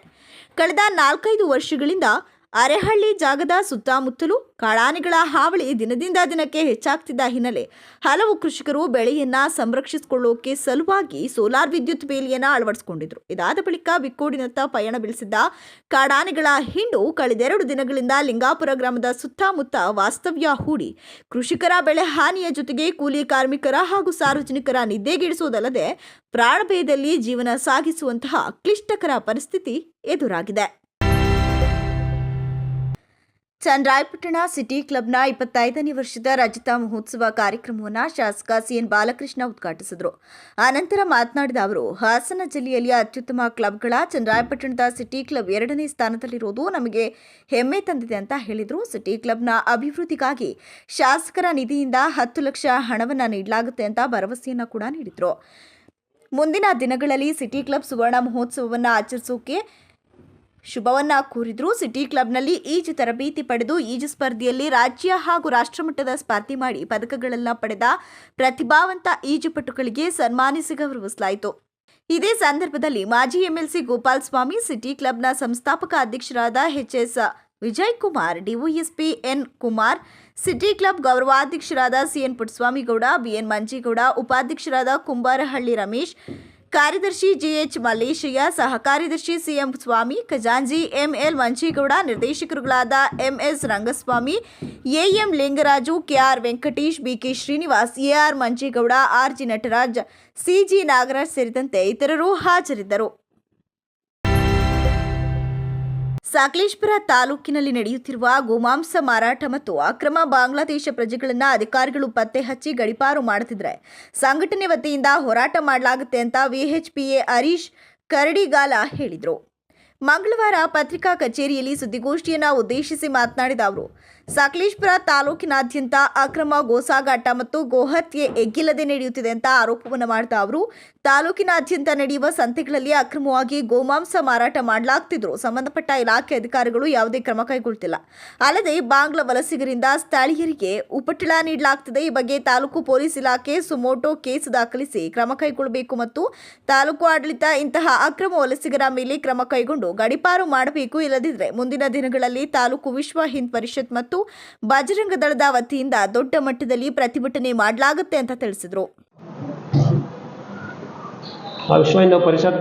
ಕಳೆದ 4-5 ವರ್ಷಗಳಿಂದ ಅರೆಹಳ್ಳಿ ಜಾಗದ ಸುತ್ತಮುತ್ತಲೂ ಕಾಡಾನೆಗಳ ಹಾವಳಿ ದಿನದಿಂದ ದಿನಕ್ಕೆ ಹೆಚ್ಚಾಗ್ತಿದ್ದ ಹಿನ್ನೆಲೆ ಹಲವು ಕೃಷಿಕರು ಬೆಳೆಯನ್ನ ಸಂರಕ್ಷಿಸಿಕೊಳ್ಳೋಕೆ ಸಲುವಾಗಿ ಸೋಲಾರ್ ವಿದ್ಯುತ್ ಬೇಲಿಯನ್ನ ಅಳವಡಿಸಿಕೊಂಡಿದ್ರು. ಇದಾದ ಬಳಿಕ ಬಿಕ್ಕೋಡಿನತ್ತ ಪಯಣ ಬೆಳೆಸಿದ್ದ ಕಾಡಾನೆಗಳ ಹಿಂಡು ಕಳೆದೆರಡು ದಿನಗಳಿಂದ ಲಿಂಗಾಪುರ ಗ್ರಾಮದ ಸುತ್ತಮುತ್ತ ವಾಸ್ತವ್ಯ ಹೂಡಿ ಕೃಷಿಕರ ಬೆಳೆ ಹಾನಿಯ ಜೊತೆಗೆ ಕೂಲಿ ಕಾರ್ಮಿಕರ ಹಾಗೂ ಸಾರ್ವಜನಿಕರ ನಿದ್ದೆಗೆಡಿಸುವುದಲ್ಲದೆ ಪ್ರಾಣಭಯದಲ್ಲಿ ಜೀವನ ಸಾಗಿಸುವಂತಹ ಕ್ಲಿಷ್ಟಕರ ಪರಿಸ್ಥಿತಿ ಎದುರಾಗಿದೆ. ಚನ್ನರಾಯಪಟ್ಟಣ ಸಿಟಿ ಕ್ಲಬ್ನ 25ನೇ ವರ್ಷದ ರಜತ ಮಹೋತ್ಸವ ಕಾರ್ಯಕ್ರಮವನ್ನು ಶಾಸಕ ಸಿಎನ್ ಬಾಲಕೃಷ್ಣ ಉದ್ಘಾಟಿಸಿದರು. ಆನಂತರ ಮಾತನಾಡಿದ ಅವರು, ಹಾಸನ ಜಿಲ್ಲೆಯಲ್ಲಿ ಅತ್ಯುತ್ತಮ ಕ್ಲಬ್ಗಳ ಚನ್ನರಾಯಪಟ್ಟಣದ ಸಿಟಿ ಕ್ಲಬ್ 2ನೇ ಸ್ಥಾನದಲ್ಲಿರುವುದು ನಮಗೆ ಹೆಮ್ಮೆ ತಂದಿದೆ ಅಂತ ಹೇಳಿದರು. ಸಿಟಿ ಕ್ಲಬ್ನ ಅಭಿವೃದ್ಧಿಗಾಗಿ ಶಾಸಕರ ನಿಧಿಯಿಂದ 10 ಲಕ್ಷ ಹಣವನ್ನು ನೀಡಲಾಗುತ್ತೆ ಅಂತ ಭರವಸೆಯನ್ನು ಕೂಡ ನೀಡಿದರು. ಮುಂದಿನ ದಿನಗಳಲ್ಲಿ ಸಿಟಿ ಕ್ಲಬ್ ಸುವರ್ಣ ಮಹೋತ್ಸವವನ್ನು ಆಚರಿಸೋಕೆ ಶುಭವನ್ನ ಕೋರಿದ್ರು. ಸಿಟಿ ಕ್ಲಬ್ನಲ್ಲಿ ಈಜು ತರಬೇತಿ ಪಡೆದು ಈಜು ಸ್ಪರ್ಧೆಯಲ್ಲಿ ರಾಜ್ಯ ಹಾಗೂ ರಾಷ್ಟ್ರಮಟ್ಟದ ಸ್ಪರ್ಧೆ ಮಾಡಿ ಪದಕಗಳನ್ನು ಪಡೆದ ಪ್ರತಿಭಾವಂತ ಈಜುಪಟುಗಳಿಗೆ ಸನ್ಮಾನಿಸಿ ಗೌರವಿಸಲಾಯಿತು. ಇದೇ ಸಂದರ್ಭದಲ್ಲಿ ಮಾಜಿ ಎಂಎಲ್ಸಿ ಗೋಪಾಲ್ ಸ್ವಾಮಿ, ಸಿಟಿ ಕ್ಲಬ್ನ ಸಂಸ್ಥಾಪಕ ಅಧ್ಯಕ್ಷರಾದ HS. Vijay Kumar, DYSP N. Kumar, city club ಗೌರವಾಧ್ಯಕ್ಷರಾದ ಸಿಎನ್. ಪುಟ್ಟಸ್ವಾಮಿಗೌಡ, ಬಿಎನ್. ಮಂಜೇಗೌಡ, ಉಪಾಧ್ಯಕ್ಷರಾದ ಕುಂಬಾರಹಳ್ಳಿ ರಮೇಶ್, ಕಾರ್ಯದರ್ಶಿ ಜಿಎಚ್. ಮಲ್ಲೇಶಯ್ಯ, ಸಹ ಕಾರ್ಯದರ್ಶಿ ಸಿಎಂ ಸ್ವಾಮಿ, ಖಜಾಂಜಿ ಎಂಎಲ್ ಮಂಜೇಗೌಡ, ನಿರ್ದೇಶಕರುಗಳಾದ MS Rangaswamy, AM Lingaraju, KR Venkatesh, BK Srinivas, AR Manjegowda, RG Nataraj, CG Nagaraj ಸೇರಿದಂತೆ ಇತರರು ಹಾಜರಿದ್ದರು. ಸಕಲೇಶಪುರ ತಾಲೂಕಿನಲ್ಲಿ ನಡೆಯುತ್ತಿರುವ ಗೋಮಾಂಸ ಮಾರಾಟ ಮತ್ತು ಅಕ್ರಮ ಬಾಂಗ್ಲಾದೇಶ ಪ್ರಜೆಗಳನ್ನು ಅಧಿಕಾರಿಗಳು ಪತ್ತೆ ಹಚ್ಚಿ ಗಡೀಪಾರು ಮಾಡುತ್ತಿದ್ದರೆ ಸಂಘಟನೆ ವತಿಯಿಂದ ಹೋರಾಟ ಮಾಡಲಾಗುತ್ತೆ ಅಂತ ವಿಎಚ್ಪಿಎ ಹರೀಶ್ ಕರಡಿಗಾಲ ಹೇಳಿದರು. ಮಂಗಳವಾರ ಪತ್ರಿಕಾ ಕಚೇರಿಯಲ್ಲಿ ಸುದ್ದಿಗೋಷ್ಠಿಯನ್ನು ಉದ್ದೇಶಿಸಿ ಮಾತನಾಡಿದ ಅವರು, ಸಕಲೇಶಪುರ ತಾಲೂಕಿನಾದ್ಯಂತ ಅಕ್ರಮ ಗೋಸಾಗಾಟ ಮತ್ತು ಗೋಹತ್ಯೆ ಎಗ್ಗಿಲ್ಲದೆ ನಡೆಯುತ್ತಿದೆ ಅಂತ ಆರೋಪವನ್ನು ಮಾಡಿದ ಅವರು, ತಾಲೂಕಿನಾದ್ಯಂತ ನಡೆಯುವ ಸಂತೆಗಳಲ್ಲಿ ಅಕ್ರಮವಾಗಿ ಗೋಮಾಂಸ ಮಾರಾಟ ಮಾಡಲಾಗ್ತಿದ್ರು. ಸಂಬಂಧಪಟ್ಟ ಇಲಾಖೆ ಅಧಿಕಾರಿಗಳು ಯಾವುದೇ ಕ್ರಮ ಕೈಗೊಳ್ಳುತ್ತಿಲ್ಲ. ಅಲ್ಲದೆ ಬಾಂಗ್ಲಾ ವಲಸಿಗರಿಂದ ಸ್ಥಳೀಯರಿಗೆ ಉಪಟಳ ನೀಡಲಾಗ್ತಿದೆ. ಈ ಬಗ್ಗೆ ತಾಲೂಕು ಪೊಲೀಸ್ ಇಲಾಖೆ ಸುಮೋಟೋ ಕೇಸ್ ದಾಖಲಿಸಿ ಕ್ರಮ ಕೈಗೊಳ್ಳಬೇಕು ಮತ್ತು ತಾಲೂಕು ಆಡಳಿತ ಇಂತಹ ಅಕ್ರಮ ವಲಸಿಗರ ಮೇಲೆ ಕ್ರಮ ಕೈಗೊಂಡು ಗಡೀಪಾರು ಮಾಡಬೇಕು. ಇಲ್ಲದಿದ್ದರೆ ಮುಂದಿನ ದಿನಗಳಲ್ಲಿ ತಾಲೂಕು ವಿಶ್ವ ಹಿಂದ್ ಪರಿಷತ್ ಮತ್ತು ಬಜರಂಗ ದಳದ ವತಿಯಿಂದ ದೊಡ್ಡ ಮಟ್ಟದಲ್ಲಿ ಪ್ರತಿಭಟನೆ ಮಾಡಲಾಗುತ್ತೆ ಅಂತ ತಿಳಿಸಿದರು. ವಿಶ್ವ ಹಿಂದೂ ಪರಿಷತ್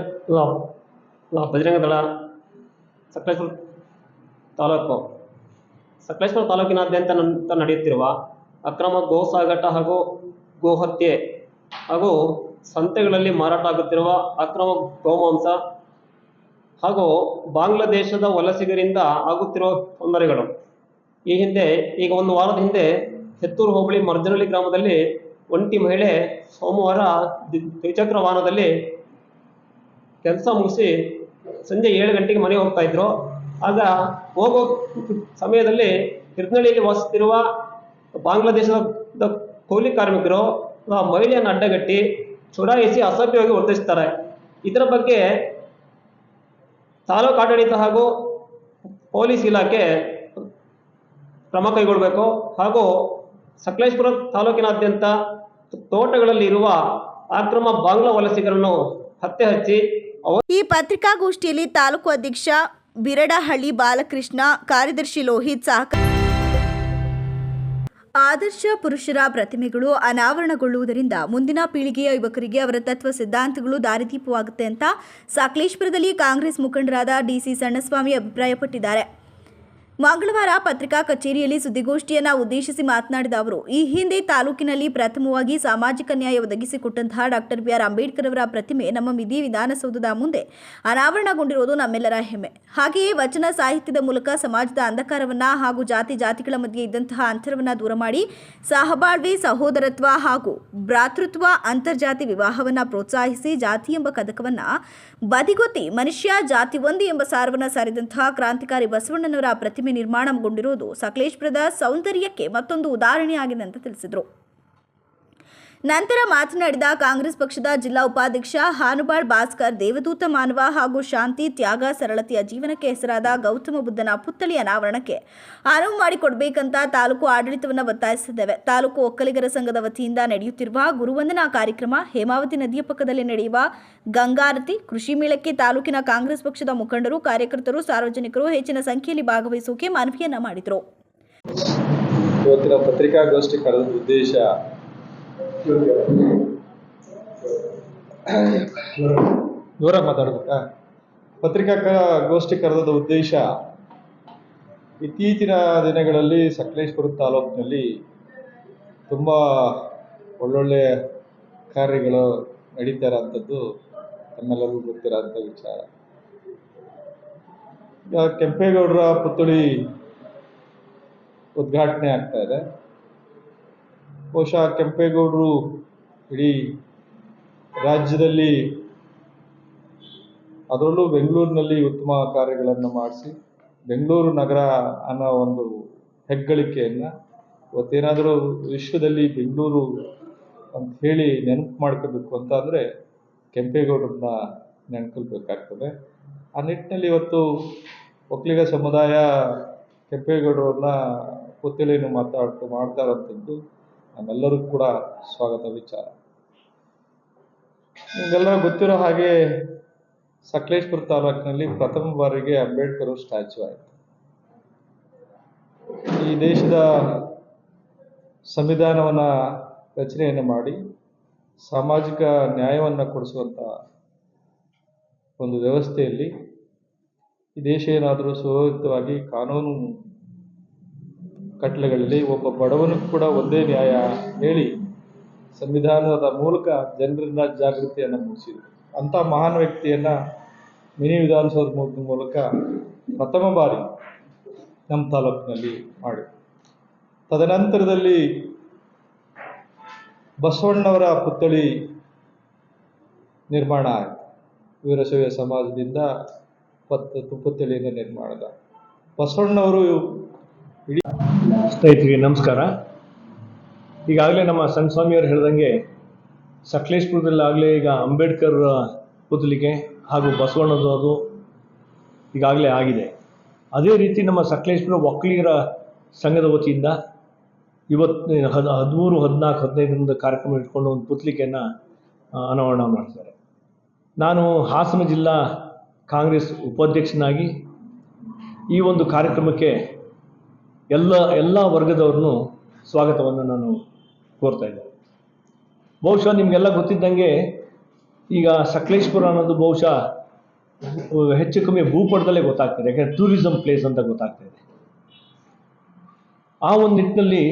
ಬಜರಂಗ ದಳ ಸಕಲೇಶ್ಪುರ ತಾಲೂಕಿನಾದ್ಯಂತ ನಡೆಯುತ್ತಿರುವ ಅಕ್ರಮ ಗೋ ಸಾಗಾಟ ಹಾಗೂ ಗೋಹತ್ಯೆ ಹಾಗೂ ಸಂತೆಗಳಲ್ಲಿ ಮಾರಾಟ ಆಗುತ್ತಿರುವ ಅಕ್ರಮ ಗೋಮಾಂಸ ಹಾಗೂ ಬಾಂಗ್ಲಾದೇಶದ ವಲಸಿಗರಿಂದ ಆಗುತ್ತಿರುವ ತೊಂದರೆಗಳು. ಈ ಹಿಂದೆ ಈಗ ಒಂದು ವಾರದ ಹಿಂದೆ ಹೆತ್ತೂರು ಹೋಬಳಿ ಮರ್ಜನಹಳ್ಳಿ ಗ್ರಾಮದಲ್ಲಿ ಒಂಟಿ ಮಹಿಳೆ ಸೋಮವಾರ ದ್ವಿಚಕ್ರ ವಾಹನದಲ್ಲಿ ಕೆಲಸ ಮುಗಿಸಿ ಸಂಜೆ 7 ಗಂಟೆಗೆ ಮನೆಗೆ ಹೋಗ್ತಾ ಇದ್ರು. ಆಗ ಹೋಗೋ ಸಮಯದಲ್ಲಿ ಹಿರ್ನಳ್ಳಿಯಲ್ಲಿ ವಾಸಿಸುತ್ತಿರುವ ಬಾಂಗ್ಲಾದೇಶದ ಕೂಲಿ ಕಾರ್ಮಿಕರು ಮಹಿಳೆಯನ್ನು ಅಡ್ಡಗಟ್ಟಿ ಚುಡಾಯಿಸಿ ಅಸಭ್ಯವಾಗಿ ವರ್ತಿಸ್ತಾರೆ. ಇದರ ಬಗ್ಗೆ ತಾಲೂಕು ಆಡಳಿತ ಹಾಗೂ ಪೊಲೀಸ್ ಇಲಾಖೆ ಕ್ರಮ ಕೈಗೊಳ್ಳಬೇಕು ಹಾಗೂ ಸಕಲೇಶ್ಪುರ ತಾಲೂಕಿನಾದ್ಯಂತ ತೋಟಗಳಲ್ಲಿ ಇರುವ ಅಕ್ರಮ ಬಾಂಗ್ಲಾ ವಲಸಿಗರನ್ನು ಪತ್ತೆ ಹಚ್ಚಿ ಈ ಪತ್ರಿಕಾಗೋಷ್ಠಿಯಲ್ಲಿ ತಾಲೂಕು ಅಧ್ಯಕ್ಷ ಬಿರಡಹಳ್ಳಿ ಬಾಲಕೃಷ್ಣ, ಕಾರ್ಯದರ್ಶಿ ಲೋಹಿತ್ ಆದರ್ಶ ಪುರುಷರ ಪ್ರತಿಮೆಗಳು ಅನಾವರಣಗೊಳ್ಳುವುದರಿಂದ ಮುಂದಿನ ಪೀಳಿಗೆಯ ಯುವಕರಿಗೆ ಅವರ ತತ್ವ ಸಿದ್ಧಾಂತಗಳು ದಾರಿದೀಪವಾಗುತ್ತೆ ಅಂತ ಸಕಲೇಶ್ಪುರದಲ್ಲಿ ಕಾಂಗ್ರೆಸ್ ಮುಖಂಡರಾದ ಡಿಸಿ ಸಣ್ಣಸ್ವಾಮಿ ಅಭಿಪ್ರಾಯಪಟ್ಟಿದ್ದಾರೆ. ಮಂಗಳವಾರ ಪತ್ರಿಕಾ ಕಚೇರಿಯಲ್ಲಿ ಸುದ್ದಿಗೋಷ್ಠಿಯನ್ನು ಉದ್ದೇಶಿಸಿ ಮಾತನಾಡಿದ ಅವರು, ಈ ಹಿಂದೆ ತಾಲೂಕಿನಲ್ಲಿ ಪ್ರಥಮವಾಗಿ ಸಾಮಾಜಿಕ ನ್ಯಾಯ ಒದಗಿಸಿಕೊಟ್ಟಂತಹ ಡಾಕ್ಟರ್ ಬಿ.ಆರ್. ಅಂಬೇಡ್ಕರ್ ಅವರ ಪ್ರತಿಮೆ ನಮ್ಮ ಮಿದಿ ವಿಧಾನಸೌಧದ ಮುಂದೆ ಅನಾವರಣಗೊಂಡಿರುವುದು ನಮ್ಮೆಲ್ಲರ ಹೆಮ್ಮೆ. ಹಾಗೆಯೇ ವಚನ ಸಾಹಿತ್ಯದ ಮೂಲಕ ಸಮಾಜದ ಅಂಧಕಾರವನ್ನು ಹಾಗೂ ಜಾತಿಗಳ ಮಧ್ಯೆ ಇದ್ದಂತಹ ಅಂತರವನ್ನು ದೂರ ಮಾಡಿ ಸಹಬಾಳ್ವೆ, ಸಹೋದರತ್ವ ಹಾಗೂ ಭ್ರಾತೃತ್ವ, ಅಂತರ್ಜಾತಿ ವಿವಾಹವನ್ನು ಪ್ರೋತ್ಸಾಹಿಸಿ ಜಾತಿ ಎಂಬ ಕದಕವನ್ನು ಬದಿಗೊತ್ತಿ ಮನುಷ್ಯ ಜಾತಿ ಒಂದೇ ಎಂಬ ಸಾರವನ್ನು ಸಾರಿದಂತಹ ಕ್ರಾಂತಿಕಾರಿ ಬಸವಣ್ಣನವರ ಪ್ರತಿಮೆ ನಿರ್ಮಾಣಗೊಂಡಿರುವುದು ಸಕಲೇಶ್ಪುರದ ಸೌಂದರ್ಯಕ್ಕೆ ಮತ್ತೊಂದು ಉದಾಹರಣೆಯಾಗಿದೆ ಅಂತ ತಿಳಿಸಿದರು. ನಂತರ ಮಾತನಾಡಿದ ಕಾಂಗ್ರೆಸ್ ಪಕ್ಷದ ಜಿಲ್ಲಾ ಉಪಾಧ್ಯಕ್ಷ ಹಾನುಬಾಳ್ ಭಾಸ್ಕರ್, ದೇವದೂತ ಮಾನವ ಹಾಗೂ ಶಾಂತಿ, ತ್ಯಾಗ, ಸರಳತೆಯ ಜೀವನಕ್ಕೆ ಹೆಸರಾದ ಗೌತಮ ಬುದ್ಧನ ಪುತ್ಥಳಿ ಅನಾವರಣಕ್ಕೆ ಅನುವು ಮಾಡಿಕೊಡಬೇಕಂತ ತಾಲೂಕು ಆಡಳಿತವನ್ನು ಒತ್ತಾಯಿಸಿದ್ದೇವೆ. ತಾಲೂಕು ಒಕ್ಕಲಿಗರ ಸಂಘದ ವತಿಯಿಂದ ನಡೆಯುತ್ತಿರುವ ಗುರುವಂದನಾ ಕಾರ್ಯಕ್ರಮ, ಹೇಮಾವತಿ ನದಿಯ ಪಕ್ಕದಲ್ಲಿ ನಡೆಯುವ ಗಂಗಾರತಿ, ಕೃಷಿ ಮೇಳಕ್ಕೆ ತಾಲೂಕಿನ ಕಾಂಗ್ರೆಸ್ ಪಕ್ಷದ ಮುಖಂಡರು, ಕಾರ್ಯಕರ್ತರು, ಸಾರ್ವಜನಿಕರು ಹೆಚ್ಚಿನ ಸಂಖ್ಯೆಯಲ್ಲಿ ಭಾಗವಹಿಸುವಿಕೆ ಮನವಿಯನ್ನ ಮಾಡಿದರು. ಇವತ್ತಿನ ಪತ್ರಿಕಾಗೋಷ್ಠಿ ಕರೆದ ಉದ್ದೇಶ ಪತ್ರಿಕಾಗೋಷ್ಠಿ ಕರೆದ ಉದ್ದೇಶ ಇತ್ತೀಚಿನ ದಿನಗಳಲ್ಲಿ ಸಕಲೇಶ್ಪುರ ತಾಲೂಕಿನಲ್ಲಿ ತುಂಬ ಒಳ್ಳೊಳ್ಳೆ ಕಾರ್ಯಗಳು ನಡೀತಾ ಇರೋಂಥದ್ದು ನಮ್ಮೆಲ್ಲರಿಗೂ ಗೊತ್ತಿರೋಂಥ ವಿಚಾರ. ಈಗ ಕೆಂಪೇಗೌಡರ ಪುತ್ಥಳಿ ಉದ್ಘಾಟನೆ ಆಗ್ತಾ ಇದೆ. ಬಹುಶಃ ಕೆಂಪೇಗೌಡರು ಇಡೀ ರಾಜ್ಯದಲ್ಲಿ, ಅದರಲ್ಲೂ ಬೆಂಗಳೂರಿನಲ್ಲಿ ಉತ್ತಮ ಕಾರ್ಯಗಳನ್ನು ಮಾಡಿಸಿ ಬೆಂಗಳೂರು ನಗರ ಅನ್ನೋ ಒಂದು ಹೆಗ್ಗಳಿಕೆಯನ್ನು ಇವತ್ತೇನಾದರೂ ವಿಶ್ವದಲ್ಲಿ ಬೆಂಗಳೂರು ಅಂತ ಹೇಳಿ ನೆನಪು ಮಾಡ್ಕೋಬೇಕು ಅಂತ ಅಂದರೆ ಕೆಂಪೇಗೌಡರನ್ನ ನೆನ್ಕೊಳ್ಬೇಕಾಗ್ತದೆ. ಆ ನಿಟ್ಟಿನಲ್ಲಿ ಇವತ್ತು ಒಕ್ಕಲಿಗ ಸಮುದಾಯ ಕೆಂಪೇಗೌಡರನ್ನ ಪುತ್ಥಳಿಯನ್ನು ಮಾಡ್ತಾ ಇರೋಂಥದ್ದು ನಮ್ಮೆಲ್ಲರಿಗೂ ಕೂಡ ಸ್ವಾಗತ ವಿಚಾರ. ನಿಮಗೆಲ್ಲರೂ ಗೊತ್ತಿರೋ ಹಾಗೆ ಸಕಲೇಶ್ಪುರ ತಾಲೂಕಿನಲ್ಲಿ ಪ್ರಥಮ ಬಾರಿಗೆ ಅಂಬೇಡ್ಕರ್ ಸ್ಟ್ಯಾಚ್ಯೂ ಆಯಿತು. ಈ ದೇಶದ ಸಂವಿಧಾನವನ್ನು ರಚನೆಯನ್ನು ಮಾಡಿ ಸಾಮಾಜಿಕ ನ್ಯಾಯವನ್ನು ಕೊಡಿಸುವಂಥ ಒಂದು ವ್ಯವಸ್ಥೆಯಲ್ಲಿ ಈ ದೇಶ ಏನಾದರೂ ಸುವ್ಯವಸ್ಥಿತವಾಗಿ ಕಾನೂನು ಕಟ್ಟಳೆಗಳಲ್ಲಿ ಒಬ್ಬ ಬಡವನಿಗೂ ಕೂಡ ಒಂದೇ ನ್ಯಾಯ ಹೇಳಿ ಸಂವಿಧಾನದ ಮೂಲಕ ಜನರನ್ನ ಜಾಗೃತಿಯನ್ನು ಮೂಡಿಸಿದರು. ಅಂಥ ಮಹಾನ್ ವ್ಯಕ್ತಿಯನ್ನು ಮಿನಿ ವಿಧಾನಸೌಧದ ಮೂಲಕ ಪ್ರಥಮ ಬಾರಿ ನಮ್ಮ ತಾಲೂಕಿನಲ್ಲಿ ಮಾಡಿ, ತದನಂತರದಲ್ಲಿ ಬಸವಣ್ಣವರ ಪುತ್ಥಳಿ ನಿರ್ಮಾಣ ಆಯಿತು. ವೀರಶೈವ ಸಮಾಜದಿಂದ ಪುತ್ಥಳಿಯನ್ನು ನಿರ್ಮಾಣದ ಬಸವಣ್ಣವರು ಸ್ನೇಹಿತರಿಗೆ ನಮಸ್ಕಾರ. ಈಗಾಗಲೇ ನಮ್ಮ ಸಣ್ಣಸ್ವಾಮಿಯವರು ಹೇಳಿದಂಗೆ ಸಕಲೇಶ್ಪುರದಲ್ಲಾಗಲೇ ಈಗ ಅಂಬೇಡ್ಕರ್ ಪುತ್ಲಿಕೆ ಹಾಗೂ ಬಸವಣ್ಣನದು ಈಗಾಗಲೇ ಆಗಿದೆ. ಅದೇ ರೀತಿ ನಮ್ಮ ಸಕಲೇಶ್ಪುರ ಒಕ್ಕಲಿಗರ ಸಂಘದ ವತಿಯಿಂದ ಇವತ್ತು 13, 14, 15ರಿಂದ ಕಾರ್ಯಕ್ರಮ ಇಟ್ಕೊಂಡು ಒಂದು ಪುತ್ಲಿಕೆಯನ್ನು ಅನಾವರಣ ಮಾಡ್ತಾರೆ. ನಾನು ಹಾಸನ ಜಿಲ್ಲಾ ಕಾಂಗ್ರೆಸ್ ಉಪಾಧ್ಯಕ್ಷನಾಗಿ ಈ ಒಂದು ಕಾರ್ಯಕ್ರಮಕ್ಕೆ ಎಲ್ಲ ವರ್ಗದವ್ರನ್ನೂ ಸ್ವಾಗತವನ್ನು ನಾನು ಕೋರ್ತಾ ಇದ್ದೇನೆ. ಬಹುಶಃ ನಿಮಗೆಲ್ಲ ಗೊತ್ತಿದ್ದಂಗೆ ಈಗ ಸಕಲೇಶ್ಪುರ ಅನ್ನೋದು ಬಹುಶಃ ಹೆಚ್ಚು ಕಮ್ಮಿ ಭೂಪಟದಲ್ಲೇ ಗೊತ್ತಾಗ್ತದೆ, ಯಾಕಂದರೆ ಟೂರಿಸಂ ಪ್ಲೇಸ್ ಅಂತ ಗೊತ್ತಾಗ್ತಾಯಿದೆ. ಆ ಒಂದು ನಿಟ್ಟಿನಲ್ಲಿ